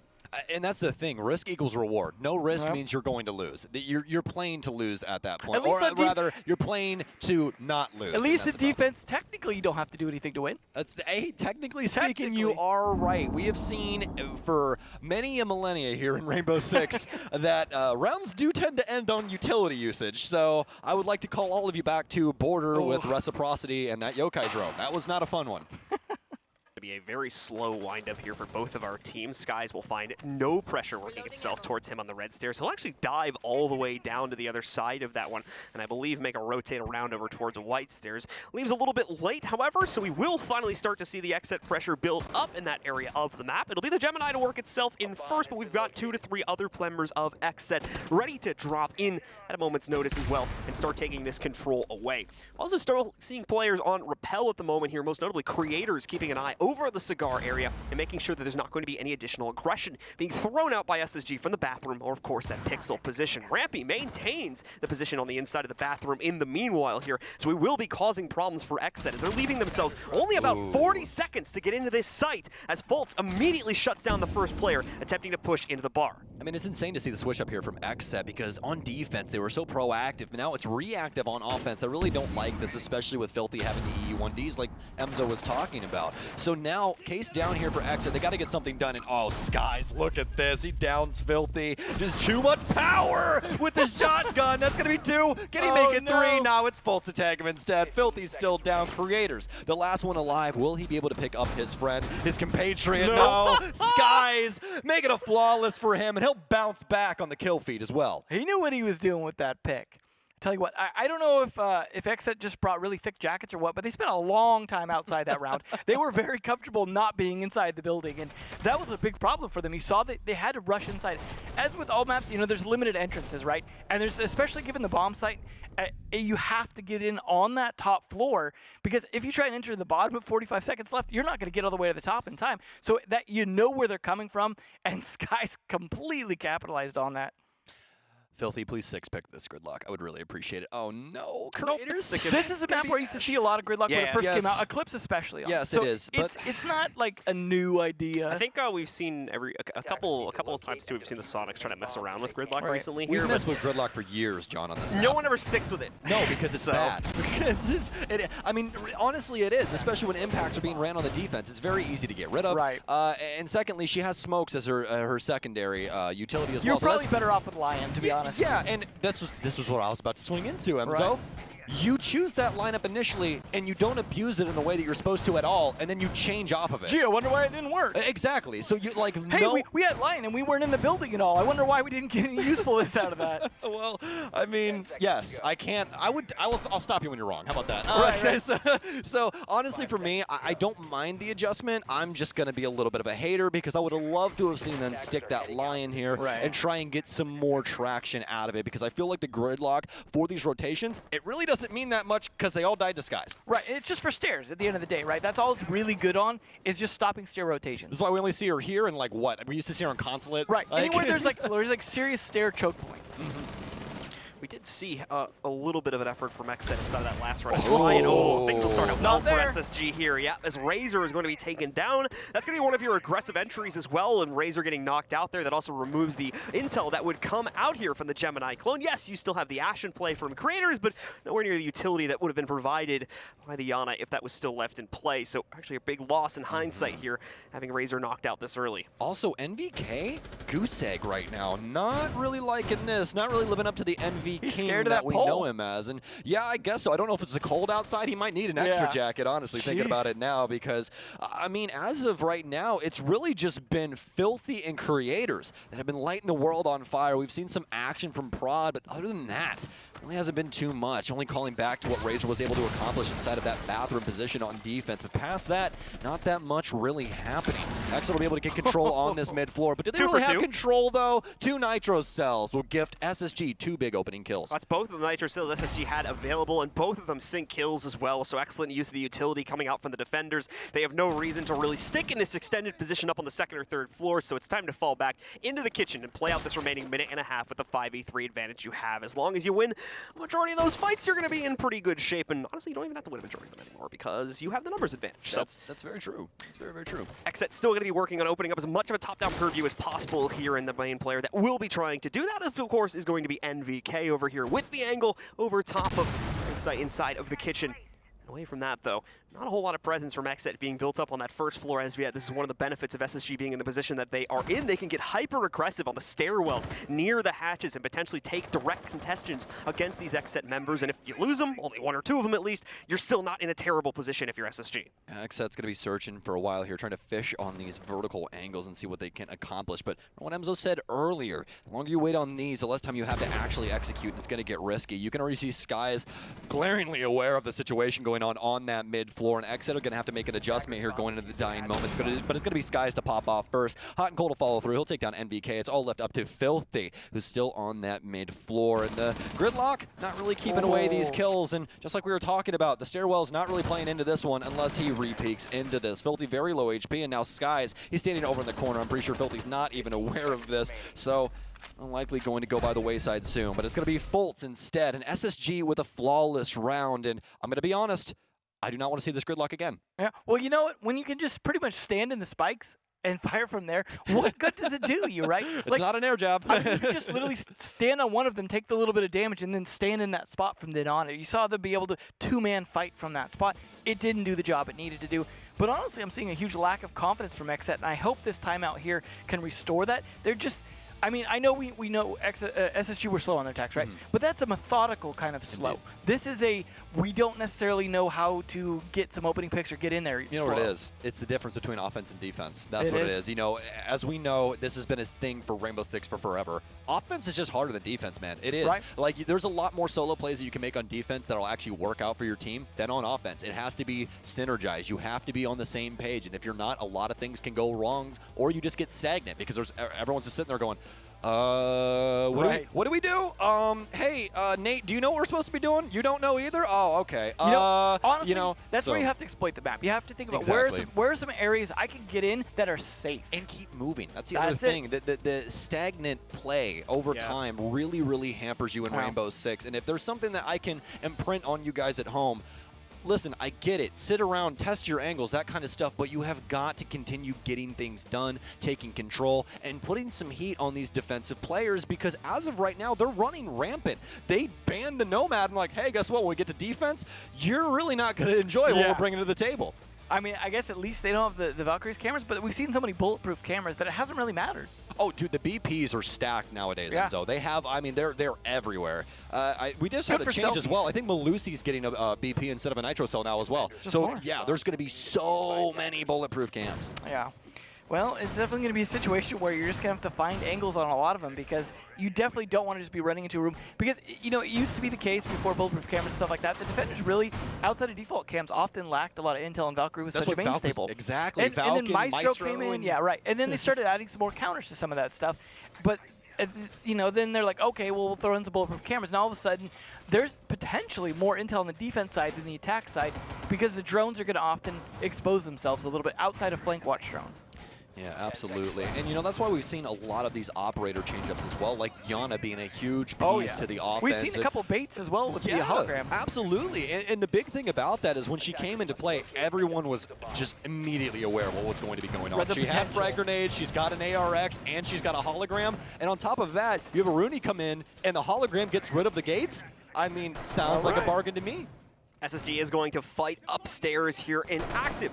And that's the thing. Risk equals reward. No risk means you're going to lose. You're playing to lose at that point. Or rather, you're playing to not lose. At least in defense, technically, you don't have to do anything to win. Technically speaking, you are right. We have seen for many a millennia here in Rainbow Six that rounds do tend to end on utility usage. So I would like to call all of you back to border with reciprocity and that yokai drone. That was not a fun one. Be a very slow windup here for both of our teams. Skies will find no pressure working itself towards him on the red stairs. He'll actually dive all the way down to the other side of that one, and I believe make a rotate around over towards white stairs. Leaves a little bit late, however, so we will finally start to see the XSET pressure build up in that area of the map. It'll be the Gemini to work itself in first, but we've got 2 to 3 other members of XSET ready to drop in at a moment's notice as well and start taking this control away. Also still seeing players on Repel at the moment here, most notably Creators keeping an eye over the cigar area and making sure that there's not going to be any additional aggression being thrown out by SSG from the bathroom or, of course, that pixel position. Rampy maintains the position on the inside of the bathroom in the meanwhile here, so we will be causing problems for XSET as they're leaving themselves only about 40 seconds to get into this site as Fultz immediately shuts down the first player attempting to push into the bar. I mean, it's insane to see the switch up here from XSET because on defense they were so proactive, but now it's reactive on offense. I really don't like this, especially with Filthy having the EU1Ds like Emzo was talking about. So now, case down here for XSET. They got to get something done, and oh, Skies, look at this. He downs Filthy. Just too much power with the shotgun. That's going to be 2. Can he make it 3? No, it's Fultz to tag him instead. Filthy's still down. Creators, the last one alive. Will he be able to pick up his friend, his compatriot? No. Skies, make it a flawless for him, and he'll bounce back on the kill feed as well. He knew what he was doing with that pick. Tell you what, I don't know if XSET just brought really thick jackets or what, but they spent a long time outside that round. They were very comfortable not being inside the building, and that was a big problem for them. You saw that they had to rush inside. As with all maps, there's limited entrances, right? And there's, especially given the bomb site, you have to get in on that top floor, because if you try and enter the bottom with 45 seconds left, you're not going to get all the way to the top in time. So that where they're coming from, and Sky's completely capitalized on that. Filthy, please 6-pick this gridlock. I would really appreciate it. Oh, no. Creators. This is a map where I used to see a lot of gridlock when it first came out. Eclipse especially. Yes, it is. But it's not like a new idea. I think we've seen a couple of times, too, we've seen the Sonics try to mess around with gridlock recently. We've messed with gridlock for years, John, on this map. No one ever sticks with it. No, because it's bad. I mean, honestly, it is, especially when impacts are being ran on the defense. It's very easy to get rid of. Right. And secondly, she has smokes as her secondary utility as well. You're probably better off with Lion, to be honest. Yeah, and this was what I was about to swing into, Emzo. Right. You choose that lineup initially, and you don't abuse it in the way that you're supposed to at all, and then you change off of it. Gee, I wonder why it didn't work. Exactly. So you hey, we had Lion, and we weren't in the building at all. I wonder why we didn't get any usefulness out of that. Well, I mean, yes, I can't. I'll stop you when you're wrong. How about that? Right. So honestly, for me, I don't mind the adjustment. I'm just gonna be a little bit of a hater because I would have loved to have seen them stick that Lion here and try and get some more traction out of it, because I feel like the gridlock for these rotations, it really doesn't mean that much because they all died disguised. Right, it's just for stairs at the end of the day, right? That's all it's really good on, is just stopping stair rotations. This is why we only see her here and like what? We used to see her on Consulate. Right, anywhere there's like serious stair choke points. We did see a little bit of an effort from XSET inside of that last round. Things will start out well for SSG here. Yeah, as Razor is going to be taken down. That's going to be one of your aggressive entries as well, and Razor getting knocked out there. That also removes the intel that would come out here from the Gemini clone. Yes, you still have the Ashen play from Creators, but nowhere near the utility that would have been provided by the Yana if that was still left in play. So actually a big loss in hindsight here, having Razor knocked out this early. Also, NVK, goose egg right now. Not really liking this. Not really living up to the NVK king that we know him as. And yeah, I guess so. I don't know if it's cold outside. He might need an extra jacket, honestly, thinking about it now, because, I mean, as of right now, it's really just been Filthy and Creators that have been lighting the world on fire. We've seen some action from Prod, but other than that, really hasn't been too much. Only calling back to what Razor was able to accomplish inside of that bathroom position on defense. But past that, not that much really happening. XSET will be able to get control on this mid floor. But do they really have control, though? 2 Nitro cells will gift SSG 2 big opening kills. That's both of the Nitro cells SSG had available, and both of them sync kills as well. So excellent use of the utility coming out from the defenders. They have no reason to really stick in this extended position up on the 2nd or 3rd floor. So it's time to fall back into the kitchen and play out this remaining minute and a half with the 5v3 advantage you have. As long as you win a majority of those fights, you're going to be in pretty good shape. And honestly, you don't even have to win a majority of them anymore because you have the numbers advantage. So that's very true. That's very, very true. XSET still going to be working on opening up as much of a top-down purview as possible here in the main player that will be trying to do that. Of course, is going to be NVK over here with the angle over top of inside of the kitchen. Away from that, though, not a whole lot of presence from XSET being built up on that 1st floor as yet. This is one of the benefits of SSG being in the position that they are in. They can get hyper-aggressive on the stairwells near the hatches and potentially take direct contestants against these XSET members. And if you lose them, only 1 or 2 of them at least, you're still not in a terrible position if you're SSG. XSET's going to be searching for a while here, trying to fish on these vertical angles and see what they can accomplish. But what Emzo said earlier, the longer you wait on these, the less time you have to actually execute, and it's going to get risky. You can already see Sky is glaringly aware of the situation going on that mid floor, and XSET are going to have to make an adjustment here going into the dying moments. But it's going to be Skies to pop off first. Hot and Cold to follow through. He'll take down NVK. It's all left up to Filthy, who's still on that mid floor. And the gridlock not really keeping away these kills. And just like we were talking about, the stairwell's not really playing into this one unless he re-peeks into this. Filthy very low HP, and now Skies, he's standing over in the corner. I'm pretty sure Filthy's not even aware of this. So unlikely going to go by the wayside soon. But it's going to be Fultz instead, and SSG with a flawless round. And I'm going to be honest, I do not want to see this gridlock again. Yeah, well, you know what? When you can just pretty much stand in the spikes and fire from there, what good does it do you, right? It's not an air jab. I mean, you can just literally stand on one of them, take the little bit of damage, and then stand in that spot from then on. You saw them be able to 2-man fight from that spot. It didn't do the job it needed to do. But honestly, I'm seeing a huge lack of confidence from XSET, and I hope this timeout here can restore that. They're just... I mean, I know we know SSG were slow on their attacks, right? But that's a methodical kind of slow. This is a we don't necessarily know how to get some opening picks or get in there. You know what it is? It's the difference between offense and defense. That's what it is. You know, as we know, this has been a thing for Rainbow Six for forever. Offense is just harder than defense, man. It is. Right. Like, there's a lot more solo plays that you can make on defense that'll actually work out for your team than on offense. It has to be synergized. You have to be on the same page. And if you're not, a lot of things can go wrong, or you just get stagnant because everyone's just sitting there going, what do we do? Hey, Nate, do you know what we're supposed to be doing? You don't know either? Oh, okay. Honestly, that's where you have to exploit the map. You have to think about where are some areas I can get in that are safe. And keep moving. That's the other thing. The stagnant play over time really, really hampers you in Rainbow Six. And if there's something that I can imprint on you guys at home, listen, I get it. Sit around, test your angles, that kind of stuff, but you have got to continue getting things done, taking control, and putting some heat on these defensive players because as of right now, they're running rampant. They banned the Nomad and like, hey, guess what? When we get to defense, you're really not going to enjoy what we're bringing to the table. I mean, I guess at least they don't have the Valkyrie's cameras, but we've seen so many bulletproof cameras that it hasn't really mattered. Oh, dude, the BPs are stacked nowadays, Enzo. They have, I mean, they're everywhere. We just had a change as well. I think Malusi's getting a BP instead of a nitro cell now as well. There's going to be so many bulletproof cams. Yeah. Well, it's definitely going to be a situation where you're just going to have to find angles on a lot of them because you definitely don't want to just be running into a room. Because, you know, it used to be the case before bulletproof cameras and stuff like that. The defenders really, outside of default cams, often lacked a lot of intel, and Valkyrie was such a main staple. Exactly. And then Maestro came in. Yeah, right. And then they started adding some more counters to some of that stuff. But, you know, then they're like, okay, well, we'll throw in some bulletproof cameras. And all of a sudden, there's potentially more intel on the defense side than the attack side because the drones are going to often expose themselves a little bit outside of flank watch drones. Yeah, absolutely. And, you know, that's why we've seen a lot of these operator change-ups as well, like Yana being a huge piece to the offense. We've seen a couple baits as well with the hologram. Absolutely. And the big thing about that is when she came into play, everyone was just immediately aware of what was going to be going on. She had frag grenades, she's got an ARX, and she's got a hologram. And on top of that, you have a Rooney come in, and the hologram gets rid of the gates? I mean, sounds like a bargain to me. SSG is going to fight upstairs here in active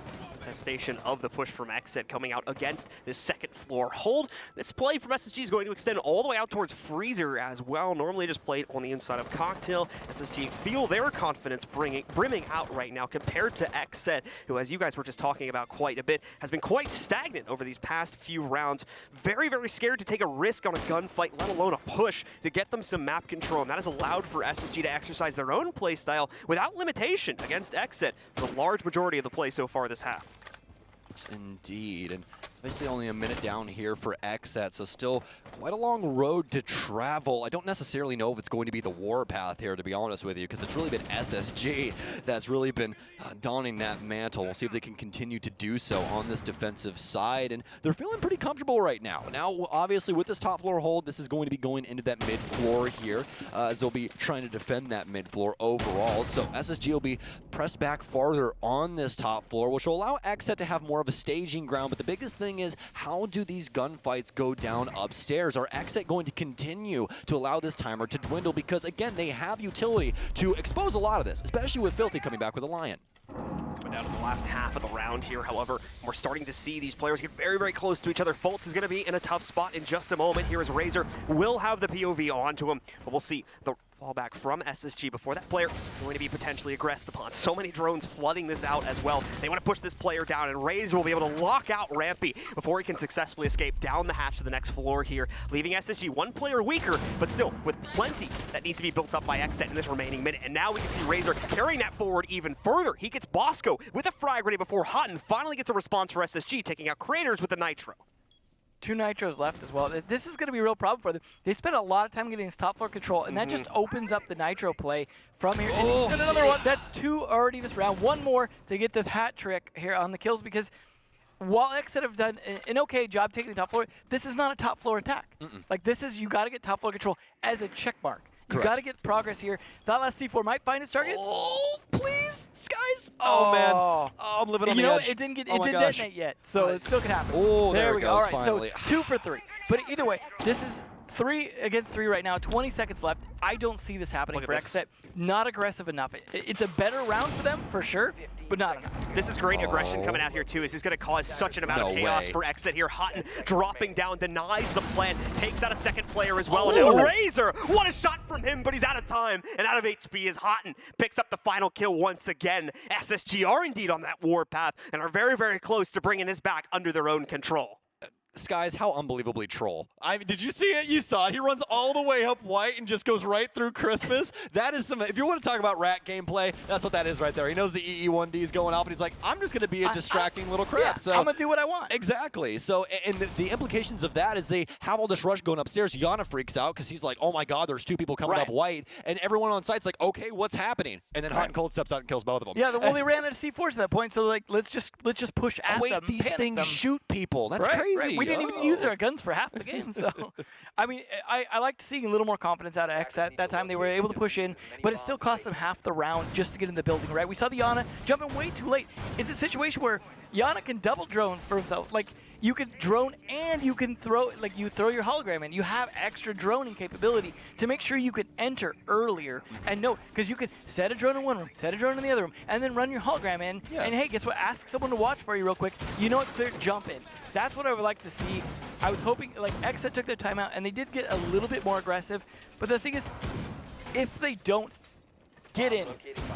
station of the push from XSET coming out against this second floor hold. This play from SSG is going to extend all the way out towards Freezer as well. Normally just played on the inside of Cocktail. SSG feel their confidence brimming out right now compared to XSET, who, as you guys were just talking about quite a bit, has been quite stagnant over these past few rounds. Very, very scared to take a risk on a gunfight, let alone a push to get them some map control. And that has allowed for SSG to exercise their own play style without limitation against XSET for the large majority of the play so far this half. Indeed, and basically only a minute down here for XSET, so still quite a long road to travel. I don't necessarily know if it's going to be the warpath here, to be honest with you, because it's really been SSG that's really been donning that mantle. We'll see if they can continue to do so on this defensive side, and they're feeling pretty comfortable right now. Now, obviously, with this top floor hold, this is going to be going into that mid floor here, as they'll be trying to defend that mid floor overall. So SSG will be pressed back farther on this top floor, which will allow XSET to have more of a staging ground. But the biggest thing is, how do these gunfights go down upstairs? Are XSET going to continue to allow this timer to dwindle? Because, again, they have utility to expose a lot of this, especially with Filthy coming back with a Lion. Coming down to the last half of the round here, however, we're starting to see these players get very, very close to each other. Fultz is going to be in a tough spot in just a moment. Here is Razor. Will have the POV onto him, but we'll see the fallback from SSG before that player is going to be potentially aggressed upon. So many drones flooding this out as well. They want to push this player down, and Razor will be able to lock out Rampy before he can successfully escape down the hatch to the next floor here, leaving SSG one player weaker, but still with plenty that needs to be built up by XSET in this remaining minute. And now we can see Razor carrying that forward even further. He gets Bosco with a frag ready before Hutton finally gets a response for SSG, taking out Creators with the Nitro. 2 nitros left as well. This is going to be a real problem for them. They spent a lot of time getting this top floor control, and that just opens up the nitro play from here. And another one. That's 2 already this round. One more to get the hat trick here on the kills, because while XSET have done an okay job taking the top floor, this is not a top floor attack. Like, this is, you got to get top floor control as a check mark. You got to get progress here. That last C4 might find its target. Oh, please, Skies. Oh, man. Oh, I'm living on the edge. You know, it didn't detonate yet, so it still could happen. Oh, there we go. All right, finally. So 2 for 3. But either way, this is 3 against 3 right now. 20 seconds left. I don't see this happening for XSET. Not aggressive enough. It's a better round for them, for sure, but not enough. This is great aggression coming out here, too. This is going to cause such an amount of chaos for XSET here. Hutton dropping down, denies the plant, takes out a second player as well. And now Razor, what a shot from him, but he's out of time and out of HP as Hutton picks up the final kill once again. SSG are indeed on that warpath and are very, very close to bringing this back under their own control. Skies, how unbelievably troll. Did you see it? You saw it. He runs all the way up white and just goes right through Christmas. That is some, if you want to talk about rat gameplay, that's what that is right there. He knows the EE1D is going off, and he's like, I'm just going to be a distracting little crap. Yeah, so I'm going to do what I want. Exactly. So, and the implications of that is they have all this rush going upstairs. Yana freaks out because he's like, oh my God, there's two people coming up white. And everyone on site's like, okay, what's happening? And then Hot and Cold steps out and kills both of them. Yeah, well, they ran out of C4s at that point, so like, let's just push at them. These things shoot people. That's crazy. Right. We didn't even use our guns for half the game. So, I mean, I liked seeing a little more confidence out of XSET. That time they were able to push in, but it still cost them half the round just to get in the building, right? We saw the Yana jumping way too late. It's a situation where Yana can double drone for himself. Like, you can drone and you can throw, like you throw your hologram in. You have extra droning capability to make sure you can enter earlier. And no, because you could set a drone in one room, set a drone in the other room, and then run your hologram in. Yeah. And hey, guess what? Ask someone to watch for you real quick. You know it's clear, jump in. That's what I would like to see. I was hoping, like, XSET took their time out, and they did get a little bit more aggressive. But the thing is, if they don't get in,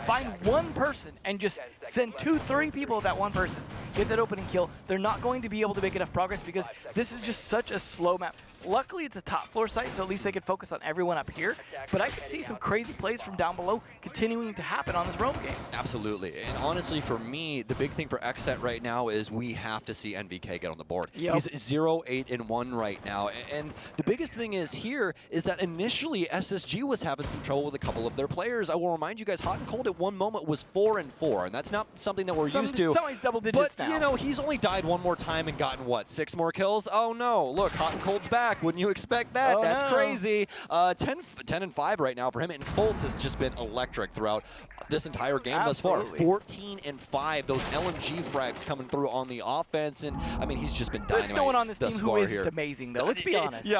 find one person, and just send 2-3 people at that one person, get that opening kill, they're not going to be able to make enough progress because this is just such a slow map. Luckily, it's a top floor site, so at least they could focus on everyone up here. But I could see some crazy plays from down below continuing to happen on this roam game. Absolutely. And honestly, for me, the big thing for XSET right now is we have to see NVK get on the board. Yep. He's 0-8-1 right now. And the biggest thing is here is that initially SSG was having some trouble with a couple of their players. I will remind you guys, Hot and Cold at one moment was 4-4, and that's not something that we're used to. Somebody's double digits but, now. you know, he's only died one more time and gotten, what, 6 more kills? Oh, no. Look, Hot and Cold's back. Wouldn't you expect that? Oh, That's no. crazy. 10-5 right now for him, and Colts has just been electric throughout this entire game thus far. 14-5. Those LMG frags coming through on the offense, and I mean, he's just been dynamite. There's no one on this team who isn't here. amazing, though. Let's be honest. You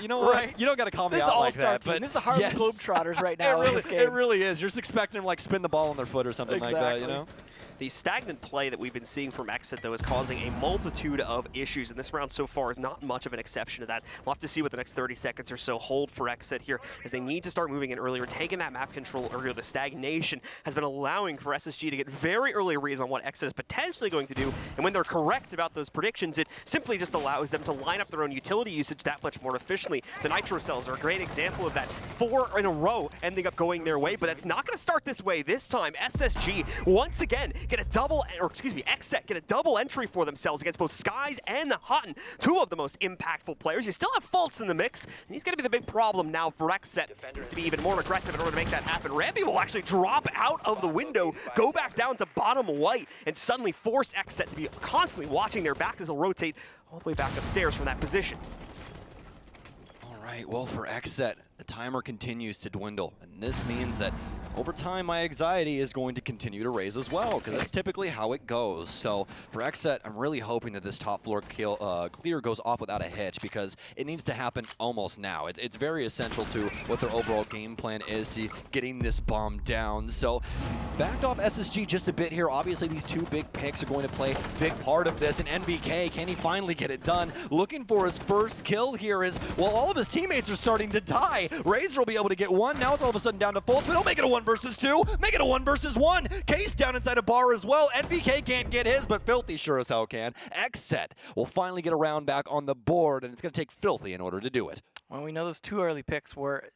know what? Right. You don't got to call me This out is like that. team. But this is the Harlem Globetrotters right now in this game. It really is. You're just expecting them like spin the ball on their foot or something like that, you know? The stagnant play that we've been seeing from XSET, though, is causing a multitude of issues, and this round so far is not much of an exception to that. We'll have to see what the next 30 seconds or so hold for XSET here, as they need to start moving in earlier, taking that map control earlier. The stagnation has been allowing for SSG to get very early reads on what XSET is potentially going to do, and when they're correct about those predictions, it simply just allows them to line up their own utility usage that much more efficiently. The Nitro cells are a great example of that. 4 in a row ending up going their way, but that's not going to start this way. This time, SSG once again get a double, or excuse me, XSET get a double entry for themselves against both Skies and Hutton, 2 of the most impactful players. You still have Fultz in the mix, and he's going to be the big problem now for XSET. Needs to be even more aggressive in order to make that happen. Rampy will actually drop out of the window, go back down to bottom white, and suddenly force XSET to be constantly watching their back as they'll rotate all the way back upstairs from that position. All right, well, for XSET, the timer continues to dwindle, and this means that over time, my anxiety is going to continue to raise as well, because that's typically how it goes. So for XSET, I'm really hoping that this top floor clear goes off without a hitch, because it needs to happen almost now. It's very essential to what their overall game plan is to getting this bomb down. So backed off SSG just a bit here. Obviously, these 2 big picks are going to play a big part of this. And NVK, can he finally get it done? Looking for his first kill here is, well, all of his teammates are starting to die. Razor will be able to get 1. Now it's all of a sudden down to Fultz, but he'll make it a 1 versus 2. Make it a 1 versus 1. Case down inside a bar as well. NVK can't get his, but Filthy sure as hell can. XSET will finally get a round back on the board, and it's going to take Filthy in order to do it. Well, we know those 2 early picks were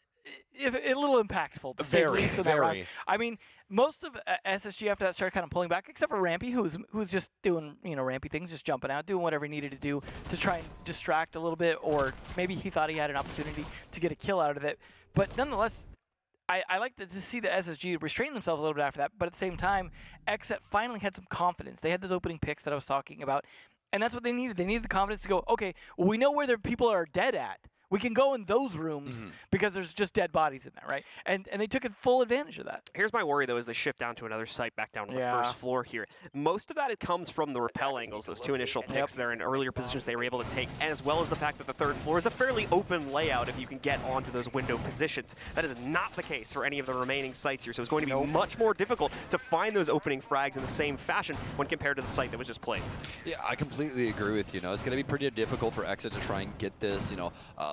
a little impactful, to say the least. Very. I mean, most of SSG after that started kind of pulling back, except for Rampy, who's just doing, Rampy things, just jumping out, doing whatever he needed to do to try and distract a little bit, or maybe he thought he had an opportunity to get a kill out of it. But nonetheless, I like to see the SSG restrain themselves a little bit after that, but at the same time, XSET finally had some confidence. They had those opening picks that I was talking about, and that's what they needed. They needed the confidence to go, okay, well, we know where their people are dead at. We can go in those rooms because there's just dead bodies in there, right? And they took full advantage of that. Here's my worry, though, as they shift down to another site back down to the first floor here. Most of that it comes from the rappel angles, those 2 initial picks there in earlier positions they were able to take, as well as the fact that the third floor is a fairly open layout if you can get onto those window positions. That is not the case for any of the remaining sites here, so it's going to be much more difficult to find those opening frags in the same fashion when compared to the site that was just played. Yeah, I completely agree with you. It's going to be pretty difficult for XSET to try and get this,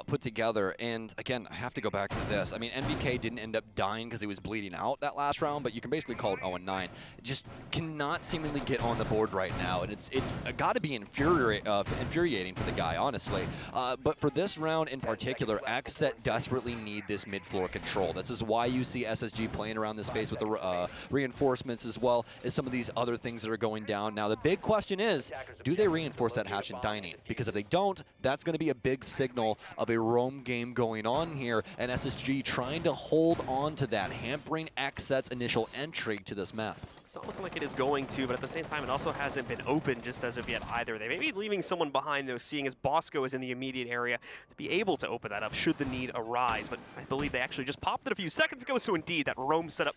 put together. And again, I have to go back to this. I mean, NVK didn't end up dying because he was bleeding out that last round, but you can basically call it 0-9. It just cannot seemingly get on the board right now, and it's got to be infuriating for the guy, honestly. But for this round in particular, XSET desperately need this mid-floor control. This is why you see SSG playing around this space with the reinforcements as well as some of these other things that are going down. Now, the big question is, do they reinforce that hatch and dining? Because if they don't, that's going to be a big signal of a roam game going on here, and SSG trying to hold on to that, hampering XSET's initial entry to this map. It's not looking like it is going to, but at the same time, it also hasn't been open just as of yet either. They may be leaving someone behind, though, seeing as Bosco is in the immediate area to be able to open that up should the need arise. But I believe they actually just popped it a few seconds ago, so indeed, that roam setup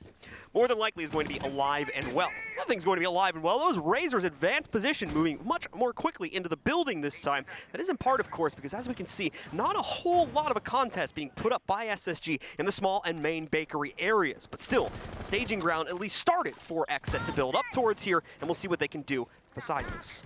more than likely is going to be alive and well. Nothing's going to be alive and well. Those Razors advanced position moving much more quickly into the building this time. That is in part, of course, because as we can see, not a whole lot of a contest being put up by SSG in the small and main bakery areas. But still, the staging ground at least started for XSET to build up towards here, and we'll see what they can do besides this.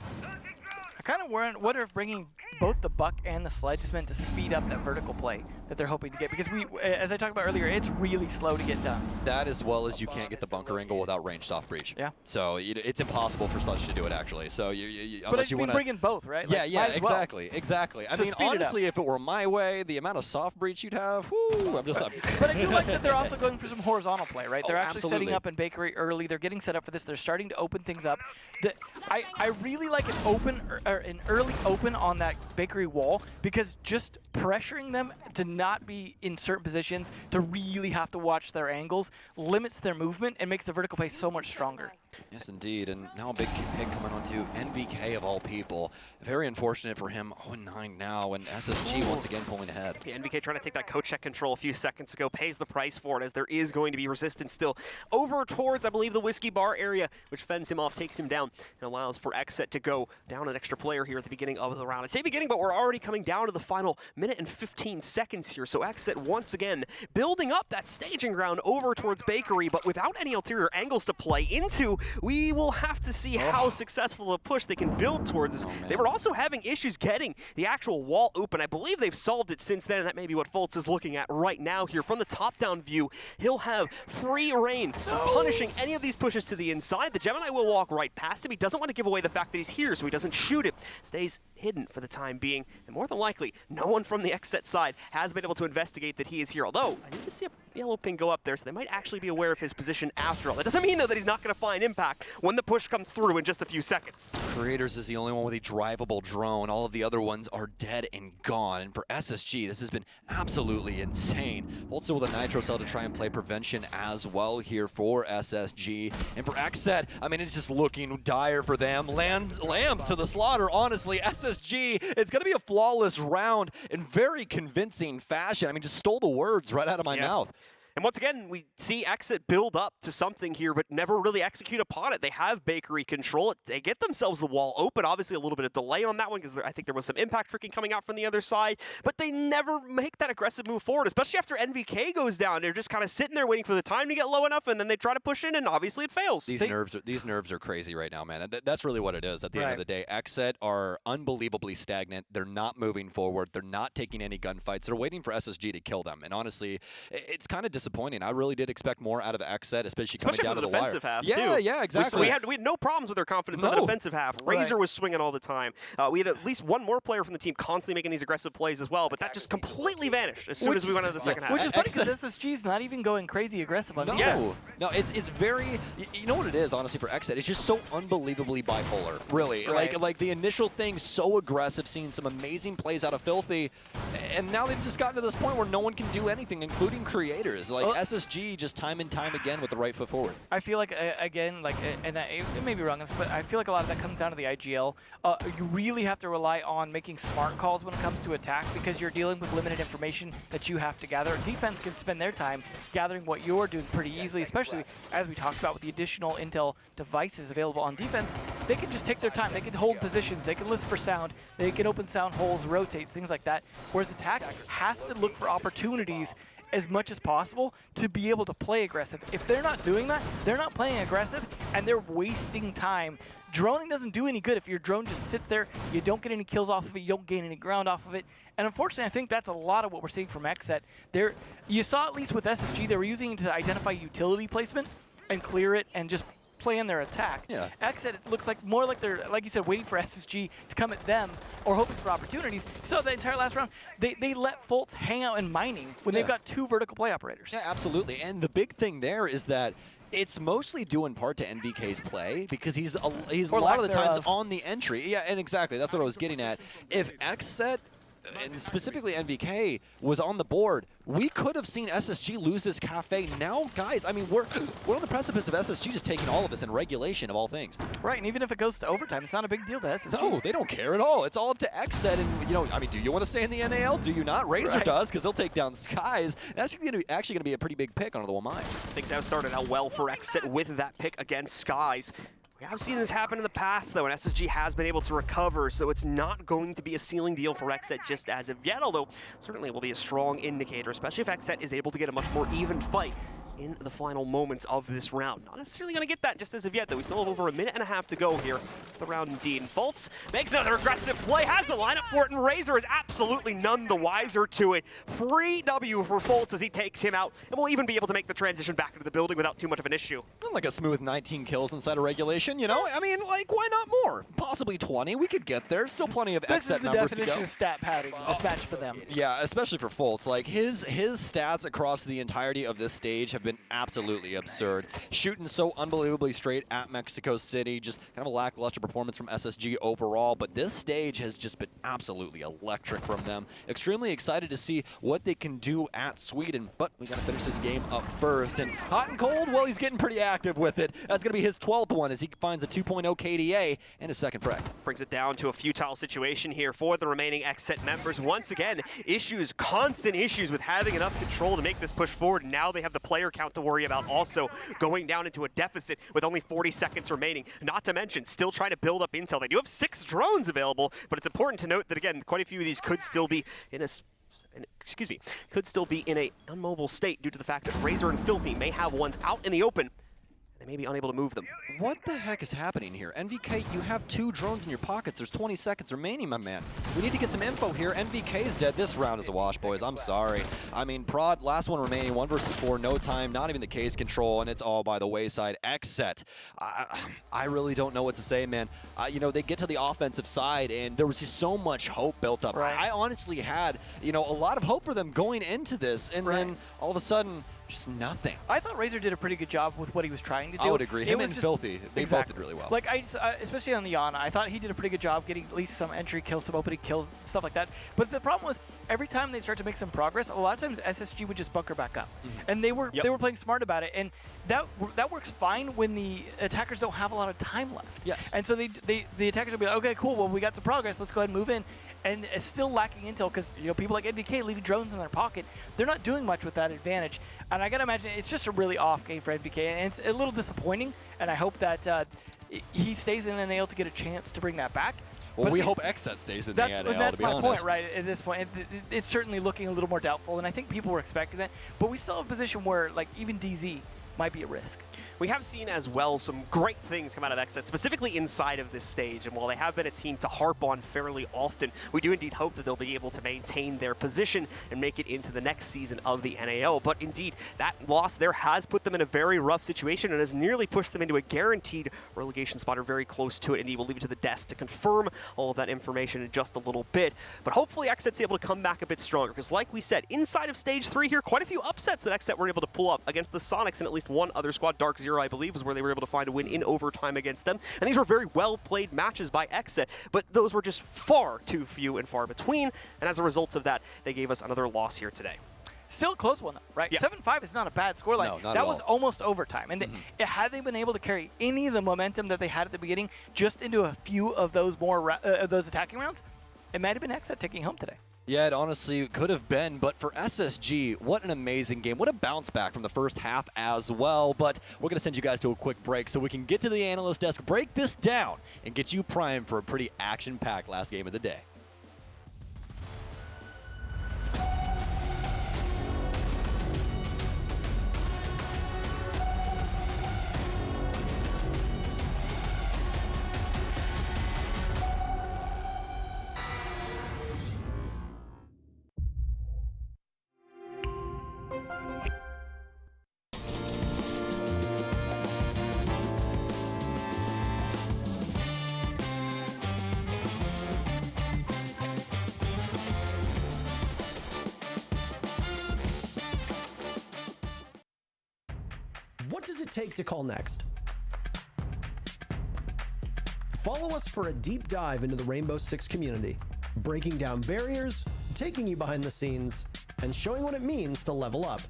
I kind of wonder if bringing both the Buck and the Sledge is meant to speed up that vertical play that they're hoping to get, because as I talked about earlier, it's really slow to get done. That, as well as you can't get the bunker angle without range soft breach. Yeah. So it's impossible for Sledge to do it, actually. So unless you want to bring in both, right? Yeah, exactly. I mean, honestly, if it were my way, the amount of soft breach you'd have, whoo, I'm just But I do like that they're also going for some horizontal play, right? They're actually absolutely. setting up in bakery early. They're getting set up for this. They're starting to open things up. I really like an early open on that bakery wall, because just pressuring them to not be in certain positions, to really have to watch their angles, limits their movement and makes the vertical play so much stronger. Yes, indeed. And now a big hit coming onto NVK of all people. Very unfortunate for him. 0-9 now, and SSG once again pulling ahead. Yeah, NVK trying to take that co-check control a few seconds ago, pays the price for it, as there is going to be resistance still over towards, I believe, the Whiskey Bar area, which fends him off, takes him down, and allows for XSET to go down an extra player here at the beginning of the round. I say beginning, but we're already coming down to the final minute and 15 seconds here. So XSET once again building up that staging ground over towards Bakery, but without any ulterior angles to play into. We will have to see how successful a push they can build towards this. They were also having issues getting the actual wall open. I believe they've solved it since then, and that may be what Fultz is looking at right now here. From the top-down view, he'll have free reign of punishing any of these pushes to the inside. The Gemini will walk right past him. He doesn't want to give away the fact that he's here, so he doesn't shoot it. Stays hidden for the time being, and more than likely, no one from the XSET side has been able to investigate that he is here. Although, I need to see a yellow ping go up there, so they might actually be aware of his position after all. That doesn't mean, though, that he's not going to find impact when the push comes through in just a few seconds. Creators is the only one with a drivable drone. All of the other ones are dead and gone. And for SSG, this has been absolutely insane. Also with a Nitro Cell to try and play prevention as well here for SSG. And for XSET, I mean, it's just looking dire for them. Lambs to the slaughter, honestly. SSG, it's going to be a flawless round in very convincing fashion. I mean, just stole the words right out of my mouth. And once again, we see XSET build up to something here, but never really execute upon it. They have bakery control. They get themselves the wall open. Obviously, a little bit of delay on that one, because I think there was some impact tricking coming out from the other side. But they never make that aggressive move forward, especially after NVK goes down. They're just kind of sitting there waiting for the time to get low enough, and then they try to push in, and obviously it fails. These nerves are crazy right now, man. That's really what it is at the end of the day. XSET are unbelievably stagnant. They're not moving forward. They're not taking any gunfights. They're waiting for SSG to kill them. And honestly, it's kind of disappointing. I really did expect more out of XSET, especially coming down to the defensive wire. Half, yeah, too. Yeah, exactly. We had no problems with their confidence on the defensive half. Razor was swinging all the time. We had at least one more player from the team constantly making these aggressive plays as well, but that just completely vanished as soon as we went into the second half. Which is funny, because SSG's not even going crazy aggressive on defense. No, it's very, you know what it is, honestly, for XSET? It's just so unbelievably bipolar, really. Like the initial thing, so aggressive, seeing some amazing plays out of Filthy, and now they've just gotten to this point where no one can do anything, including creators. Like SSG just time and time again with the right foot forward. I feel like, again, like, and it may be wrong, but I feel like a lot of that comes down to the IGL. You really have to rely on making smart calls when it comes to attack because you're dealing with limited information that you have to gather. Defense can spend their time gathering what you're doing pretty easily, especially as we talked about with the additional intel devices available on defense. They can just take their time. They can hold positions. They can listen for sound. They can open sound holes, rotates, things like that. Whereas attack has to look for opportunities as much as possible to be able to play aggressive. If they're not doing that, they're not playing aggressive, and they're wasting time. Droning doesn't do any good if your drone just sits there, you don't get any kills off of it, you don't gain any ground off of it. And unfortunately, I think that's a lot of what we're seeing from XSET. You saw at least with SSG, they were using it to identify utility placement and clear it and just plan their attack. Yeah. XSET, it looks like more like they're, like you said, waiting for SSG to come at them or hoping for opportunities. So the entire last round, they let Fultz hang out in mining when they've got 2 vertical play operators. Yeah, absolutely. And the big thing there is that it's mostly due in part to NVK's play because he's a lot of the times on the entry. Yeah, and exactly. That's what I was getting at. If XSET, and specifically NVK, was on the board, we could have seen SSG lose this Kafe. Now, guys, I mean, we're on the precipice of SSG just taking all of this in regulation of all things. Right, and even if it goes to overtime, it's not a big deal to SSG. No, they don't care at all. It's all up to XSET, and, I mean, do you want to stay in the NAL? Do you not? Razor does, because he'll take down Skies. That's actually going to be a pretty big pick on the Wamai. Things have started out well for XSET with that pick against Skies. We have seen this happen in the past, though, and SSG has been able to recover, so it's not going to be a ceiling deal for XSET just as of yet, although certainly it will be a strong indicator, especially if XSET is able to get a much more even fight in the final moments of this round. Not necessarily going to get that just as of yet, though. We still have over a minute and a half to go here. The round indeed. And Fultz makes another aggressive play, has the lineup for it, and Razor is absolutely none the wiser to it. Free W for Fultz as he takes him out, and will even be able to make the transition back into the building without too much of an issue. Like a smooth 19 kills inside of regulation, I mean, like, why not more? Possibly 20. We could get there. Still plenty of XSET numbers to go. This is the definition of stat padding, this match for them. Yeah, especially for Fultz. Like, his stats across the entirety of this stage have been absolutely absurd. Shooting so unbelievably straight at Mexico City, just kind of a lackluster performance from SSG overall, but this stage has just been absolutely electric from them. Extremely excited to see what they can do at Sweden, but we got to finish this game up first. And hot and cold, well, he's getting pretty active with it. That's going to be his 12th one as he finds a 2.0 KDA and his second frag. Brings it down to a futile situation here for the remaining XSET members. Once again, constant issues with having enough control to make this push forward. Now they have the player count to worry about, also going down into a deficit with only 40 seconds remaining. Not to mention, still trying to build up intel. They do have 6 drones available, but it's important to note that, again, quite a few of these could still be in a unmobile state due to the fact that Razor and Filthy may have ones out in the open. They may be unable to move them. What the heck is happening here? NVK, you have 2 drones in your pockets. There's 20 seconds remaining, my man. We need to get some info here. NVK is dead. This round is a wash, boys. I'm sorry. I mean, Prod, last one remaining, 1 versus 4, no time, not even the case control, and it's all by the wayside. XSET, I really don't know what to say, man. They get to the offensive side, and there was just so much hope built up. Right. I honestly had, a lot of hope for them going into this, and then all of a sudden, just nothing. I thought Razor did a pretty good job with what he was trying to do. I would agree. Him and Filthy, they both did really well. Like, especially on the Yana, I thought he did a pretty good job getting at least some entry kills, some opening kills, stuff like that. But the problem was, every time they start to make some progress, a lot of times SSG would just bunker back up. And they were playing smart about it. And that works fine when the attackers don't have a lot of time left. Yes. And so the attackers will be like, okay, cool, well, we got some progress, let's go ahead and move in. And it's still lacking intel because people like NBK leaving drones in their pocket. They're not doing much with that advantage. And I gotta imagine it's just a really off game for NBK, and it's a little disappointing. And I hope that he stays in the NAL to get a chance to bring that back. Well, we hope XSET stays in the NAL, to be honest. That's my point, right? At this point, it's certainly looking a little more doubtful, and I think people were expecting that. But we still have a position where, like, even DZ might be a risk. We have seen as well some great things come out of XSET, specifically inside of this stage. And while they have been a team to harp on fairly often, we do indeed hope that they'll be able to maintain their position and make it into the next season of the NAL. But indeed, that loss there has put them in a very rough situation and has nearly pushed them into a guaranteed relegation spot or very close to it. Indeed, we'll leave it to the desk to confirm all of that information in just a little bit. But hopefully XSET's able to come back a bit stronger because, like we said, inside of Stage 3 here, quite a few upsets that XSET were able to pull up against the Sonics and at least one other squad. Dark Zero, I believe, was where they were able to find a win in overtime against them. And these were very well-played matches by XSET, but those were just far too few and far between. And as a result of that, they gave us another loss here today. Still a close one, though, right? Yeah. 7-5 is not a bad scoreline. No, not that at was all. almost overtime. And had they been able to carry any of the momentum that they had at the beginning just into a few of those those attacking rounds, it might have been XSET taking home today. Yeah, it honestly could have been, but for SSG, what an amazing game. What a bounce back from the first half as well. But we're going to send you guys to a quick break so we can get to the analyst desk, break this down, and get you primed for a pretty action-packed last game of the day. What does it take to call next? Follow us for a deep dive into the Rainbow Six community, breaking down barriers, taking you behind the scenes, and showing what it means to level up.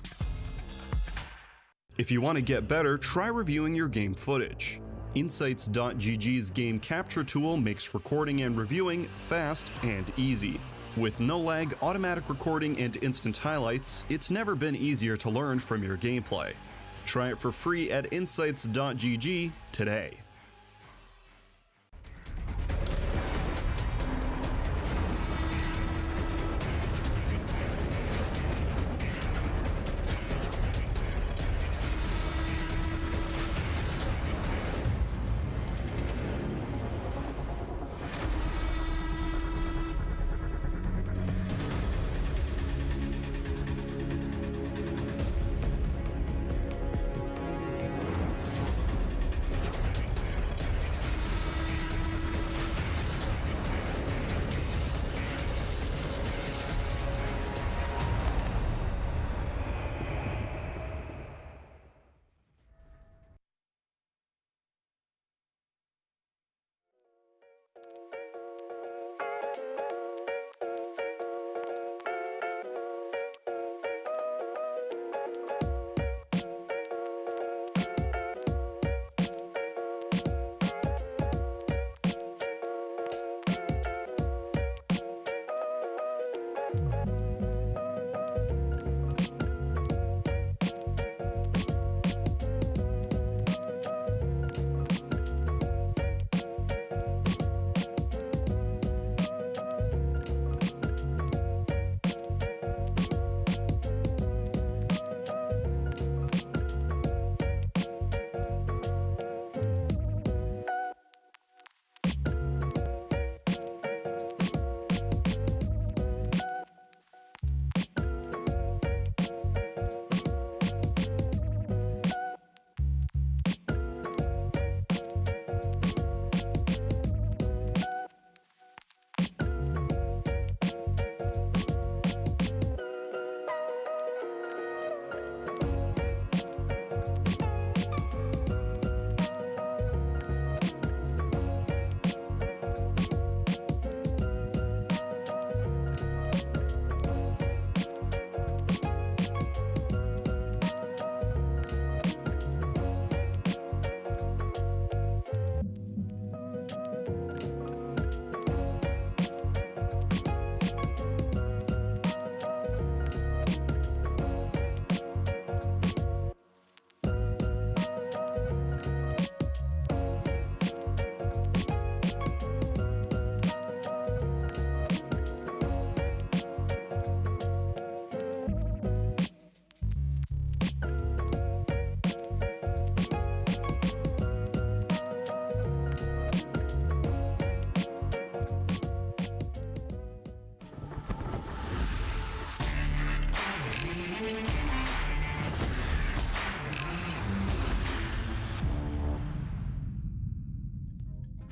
If you want to get better, try reviewing your game footage. Insights.gg's game capture tool makes recording and reviewing fast and easy. With no lag, automatic recording, and instant highlights, it's never been easier to learn from your gameplay. Try it for free at insights.gg today.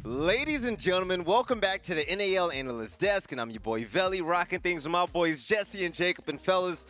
Ladies and gentlemen, welcome back to the NAL Analyst Desk, and I'm your boy Veli, rocking things with my boys Jesse and Jacob. And fellas,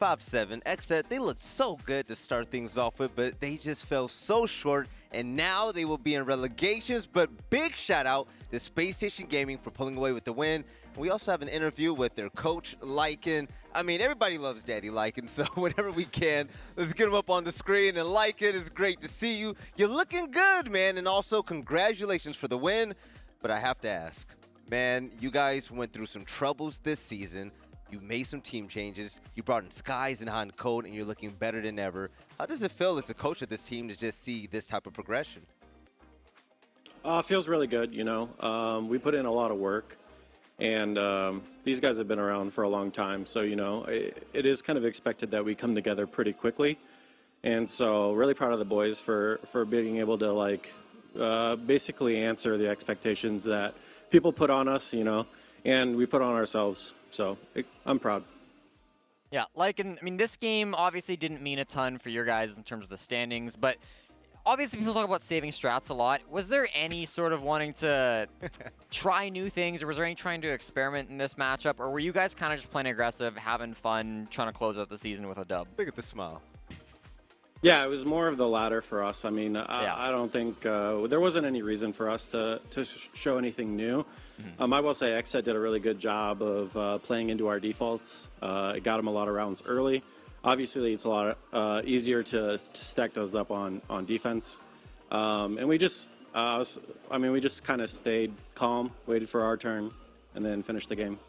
5-7 XSET, they looked so good to start things off with, but they just fell so short, and now they will be in relegations. But big shout out to Spacestation Gaming for pulling away with the win. We also have an interview with their coach, Lycan. I mean, everybody loves Daddy Lycan, so whenever we can, let's get him up on the screen. And Lycan, it's great to see you. You're looking good, man, and also congratulations for the win. But I have to ask, man, you guys went through some troubles this season. You made some team changes. You brought in Skies and Han Code, and you're looking better than ever. How does it feel as the coach of this team to just see this type of progression? Feels really good, you know. We put in a lot of work, and these guys have been around for a long time. So, you know, it is kind of expected that we come together pretty quickly. And so really proud of the boys for being able to, like, basically answer the expectations that people put on us, you know, and we put on ourselves. So I'm proud. Yeah, like, I mean, this game obviously didn't mean a ton for your guys in terms of the standings, but obviously people talk about saving strats a lot. Was there any sort of wanting to try new things, or was there any trying to experiment in this matchup, or were you guys kind of just playing aggressive, having fun, trying to close out the season with a dub? Look at the smile. Yeah, it was more of the latter for us. I mean, I don't think there wasn't any reason for us to show anything new. Mm-hmm. I will say XSET did a really good job of playing into our defaults. It got them a lot of rounds early. Obviously, it's a lot easier to stack those up on defense. And we just, we just kind of stayed calm, waited for our turn, and then finished the game.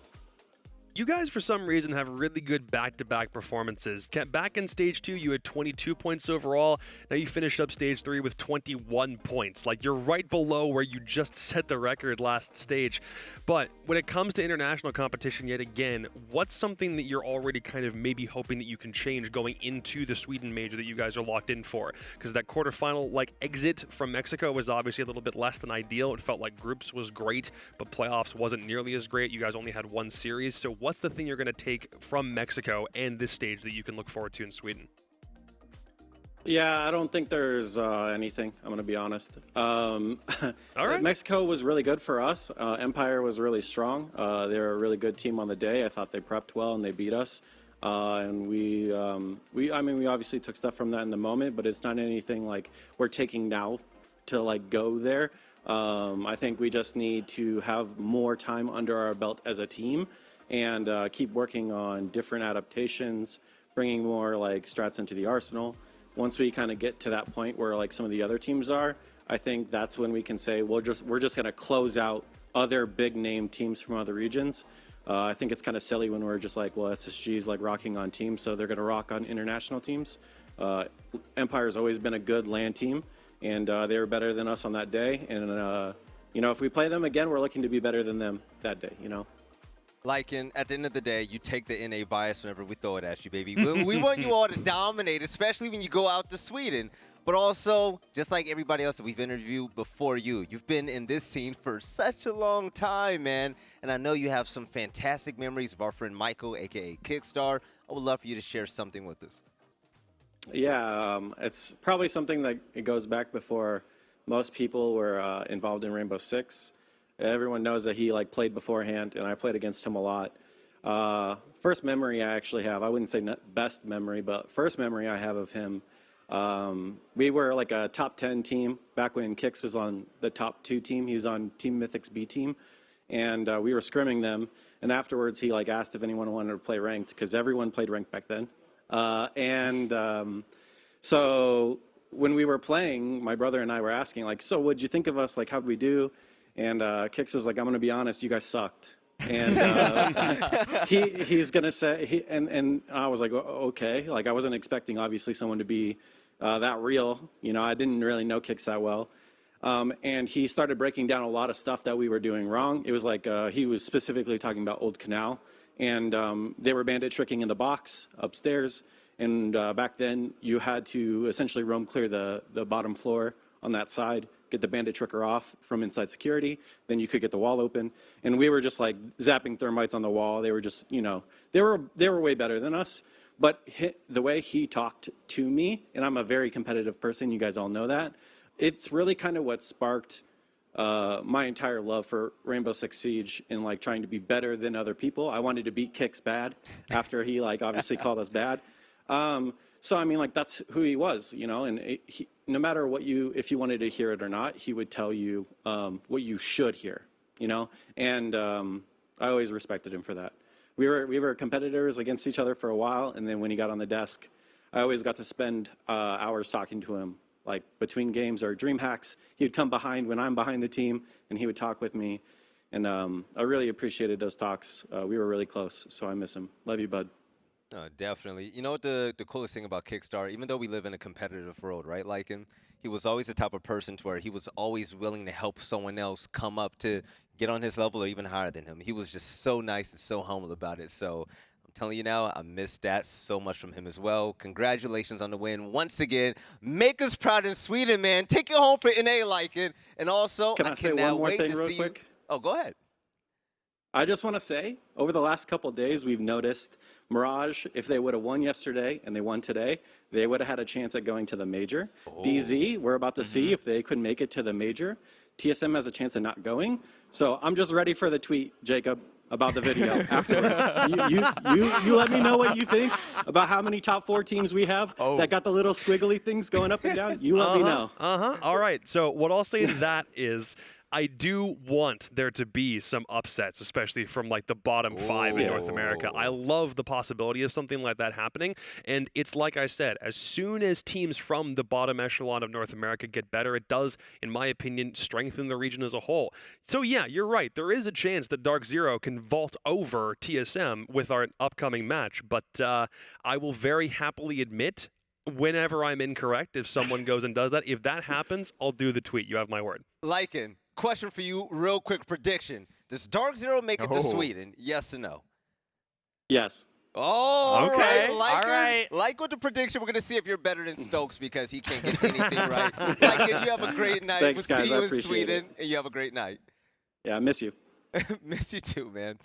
You guys, for some reason, have really good back-to-back performances. Back in Stage 2, you had 22 points overall. Now you finished up Stage 3 with 21 points. Like, you're right below where you just set the record last stage. But when it comes to international competition, yet again, what's something that you're already kind of maybe hoping that you can change going into the Sweden major that you guys are locked in for? Because that quarterfinal, like, exit from Mexico was obviously a little bit less than ideal. It felt like groups was great, but playoffs wasn't nearly as great. You guys only had one series. So what's the thing you're going to take from Mexico and this stage that you can look forward to in Sweden? Yeah, I don't think there's anything. I'm going to be honest. All right. Mexico was really good for us. Empire was really strong. They were a really good team on the day. I thought they prepped well and they beat us. And we obviously took stuff from that in the moment, but it's not anything like we're taking now to like go there. I think we just need to have more time under our belt as a team and keep working on different adaptations, bringing more like strats into the arsenal. Once we kind of get to that point where like some of the other teams are, I think that's when we can say we're just going to close out other big name teams from other regions. I think it's kind of silly when we're just like, well, SSG is like rocking on teams, so they're going to rock on international teams. Empire's always been a good LAN team, and they were better than us on that day. And if we play them again, we're looking to be better than them that day. Like, at the end of the day, you take the NA bias whenever we throw it at you, baby. We want you all to dominate, especially when you go out to Sweden. But also, just like everybody else that we've interviewed before you've been in this scene for such a long time, man. And I know you have some fantastic memories of our friend Michael, a.k.a. Kickstar. I would love for you to share something with us. Yeah, it's probably something that it goes back before most people were involved in Rainbow Six. Everyone knows that he like played beforehand, and I played against him a lot. First memory I actually have, I wouldn't say best memory, but first memory I have of him, we were like a top 10 team back when Kix was on the top 2 team. He was on Team Mythic's B team, and we were scrimming them. And afterwards, he like asked if anyone wanted to play ranked, because everyone played ranked back then. So when we were playing, my brother and I were asking like, so what'd you think of us? Like, how'd we do? And Kix was like, I'm going to be honest, you guys sucked. And he's going to say, and I was like, okay. Like, I wasn't expecting, obviously, someone to be that real. I didn't really know Kix that well. And he started breaking down a lot of stuff that we were doing wrong. It was like he was specifically talking about Old Canal. And they were bandit tricking in the box upstairs. And back then, you had to essentially roam clear the bottom floor on that side, get the bandit tricker off from inside security, then you could get the wall open. And we were just like zapping thermites on the wall. They were just, they were way better than us. But the way he talked to me, and I'm a very competitive person, you guys all know that, it's really kind of what sparked my entire love for Rainbow Six Siege and like trying to be better than other people. I wanted to beat Kix bad after he like obviously called us bad. So, I mean, like, that's who he was, and no matter if you wanted to hear it or not, he would tell you what you should hear, and I always respected him for that. we were competitors against each other for a while, and then when he got on the desk, I always got to spend hours talking to him, like between games or dream hacks. He would come behind when I'm behind the team, and he would talk with me. And I really appreciated those talks. We were really close, so I miss him. Love you, bud. No, definitely. You know what the coolest thing about Kickstarter, even though we live in a competitive world, right? Like him, he was always the type of person to where he was always willing to help someone else come up to get on his level or even higher than him. He was just so nice and so humble about it. So I'm telling you now, I miss that so much from him as well. Congratulations on the win once again. Make us proud in Sweden, man. Take it home for NA Lycan. And also, Can I say one more thing real quick? Oh, go ahead. I just want to say, over the last couple of days, we've noticed Mirage, if they would have won yesterday and they won today, they would have had a chance at going to the major. Oh. DZ, we're about to see if they could make it to the major. TSM has a chance of not going. So I'm just ready for the tweet, Jacob, about the video afterwards. You let me know what you think about how many top 4 teams we have that got the little squiggly things going up and down. You let me know. All right. So what I'll say to that is, I do want there to be some upsets, especially from like the bottom 5 in North America. I love the possibility of something like that happening. And it's like I said, as soon as teams from the bottom echelon of North America get better, it does, in my opinion, strengthen the region as a whole. So yeah, you're right. There is a chance that Dark Zero can vault over TSM with our upcoming match. But I will very happily admit, whenever I'm incorrect, if someone goes and does that, if that happens, I'll do the tweet. You have my word. Lycan, question for you, real quick prediction. Does Dark Zero make it to Sweden? Yes or no? Yes. Oh, okay. All right. All right. Like with the prediction, we're going to see if you're better than Stokes because he can't get anything right. Lycan, you have a great night. Thanks, we'll guys. see I you in appreciate Sweden, it. and you have a great night. Yeah, I miss you. Miss you too, man.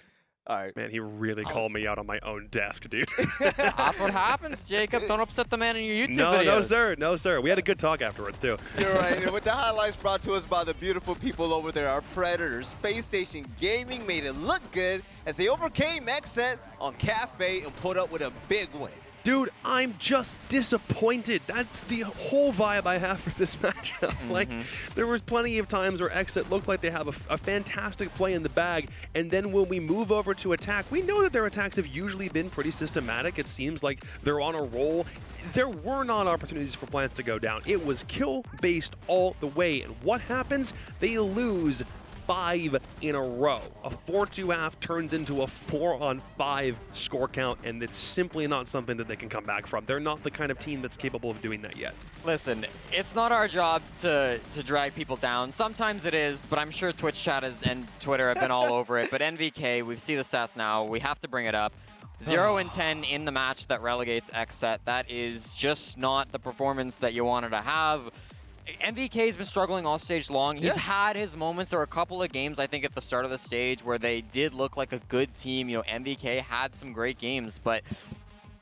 All right. Man, he really called me out on my own desk, dude. That's what happens, Jacob. Don't upset the man in your YouTube No, videos. no, sir. We had a good talk afterwards, too. You're right. And with the highlights brought to us by the beautiful people over there, our Predators, Spacestation Gaming made it look good as they overcame XSET on Kafe and put up with a big win. Dude, I'm just disappointed. That's the whole vibe I have for this matchup. Like, there was plenty of times where XSET looked like they have a fantastic play in the bag, and then when we move over to attack, we know that their attacks have usually been pretty systematic. It seems like they're on a roll. There were not opportunities for plants to go down. It was kill-based all the way, and what happens? They lose 5 in a row. A 4-2 half turns into a 4-on-5 score count, and it's simply not something that they can come back from. They're not the kind of team that's capable of doing that yet. Listen, it's not our job to drag people down. Sometimes it is, but I'm sure Twitch chat and Twitter have been all over it. But NVK, we see the stats now. We have to bring it up. 0-10 in the match that relegates XSET. That is just not the performance that you wanted to have. MVK's been struggling all stage long. He's had his moments. There were a couple of games, I think, at the start of the stage where they did look like a good team. You know, MVK had some great games, but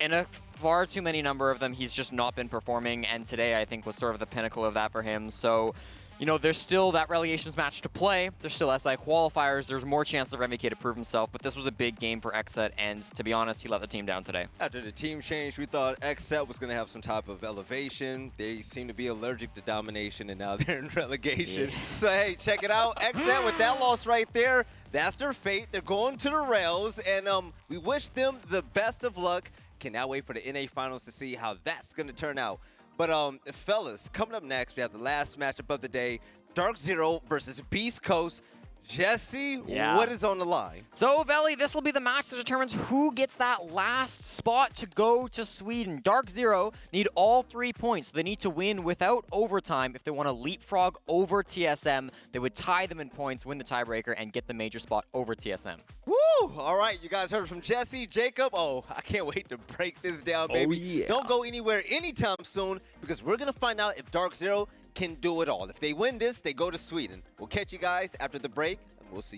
in a far too many number of them, he's just not been performing, and today, I think, was sort of the pinnacle of that for him. So, you know, there's still that relegations match to play. There's still SI qualifiers. There's more chance for MVK to prove himself, but this was a big game for XSET, and to be honest, he let the team down today. After the team change, we thought XSET was going to have some type of elevation. They seem to be allergic to domination, and now they're in relegation. So, hey, check it out. XSET with that loss right there, that's their fate. They're going to the rails, and we wish them the best of luck. Cannot wait for the NA Finals to see how that's going to turn out. But, fellas, coming up next, we have the last matchup of the day, Dark Zero versus Beast Coast. Jesse, what is on the line? So, Veli, this will be the match that determines who gets that last spot to go to Sweden. Dark Zero need all 3 points. They need to win without overtime if they want to leapfrog over TSM. They would tie them in points, win the tiebreaker, and get the major spot over TSM. Woo! All right, you guys heard from Jesse, Jacob. Oh, I can't wait to break this down, baby. Yeah. Don't go anywhere anytime soon because we're going to find out if Dark Zero can do it all. If they win this, they go to Sweden. We'll catch you guys after the break, and we'll see you.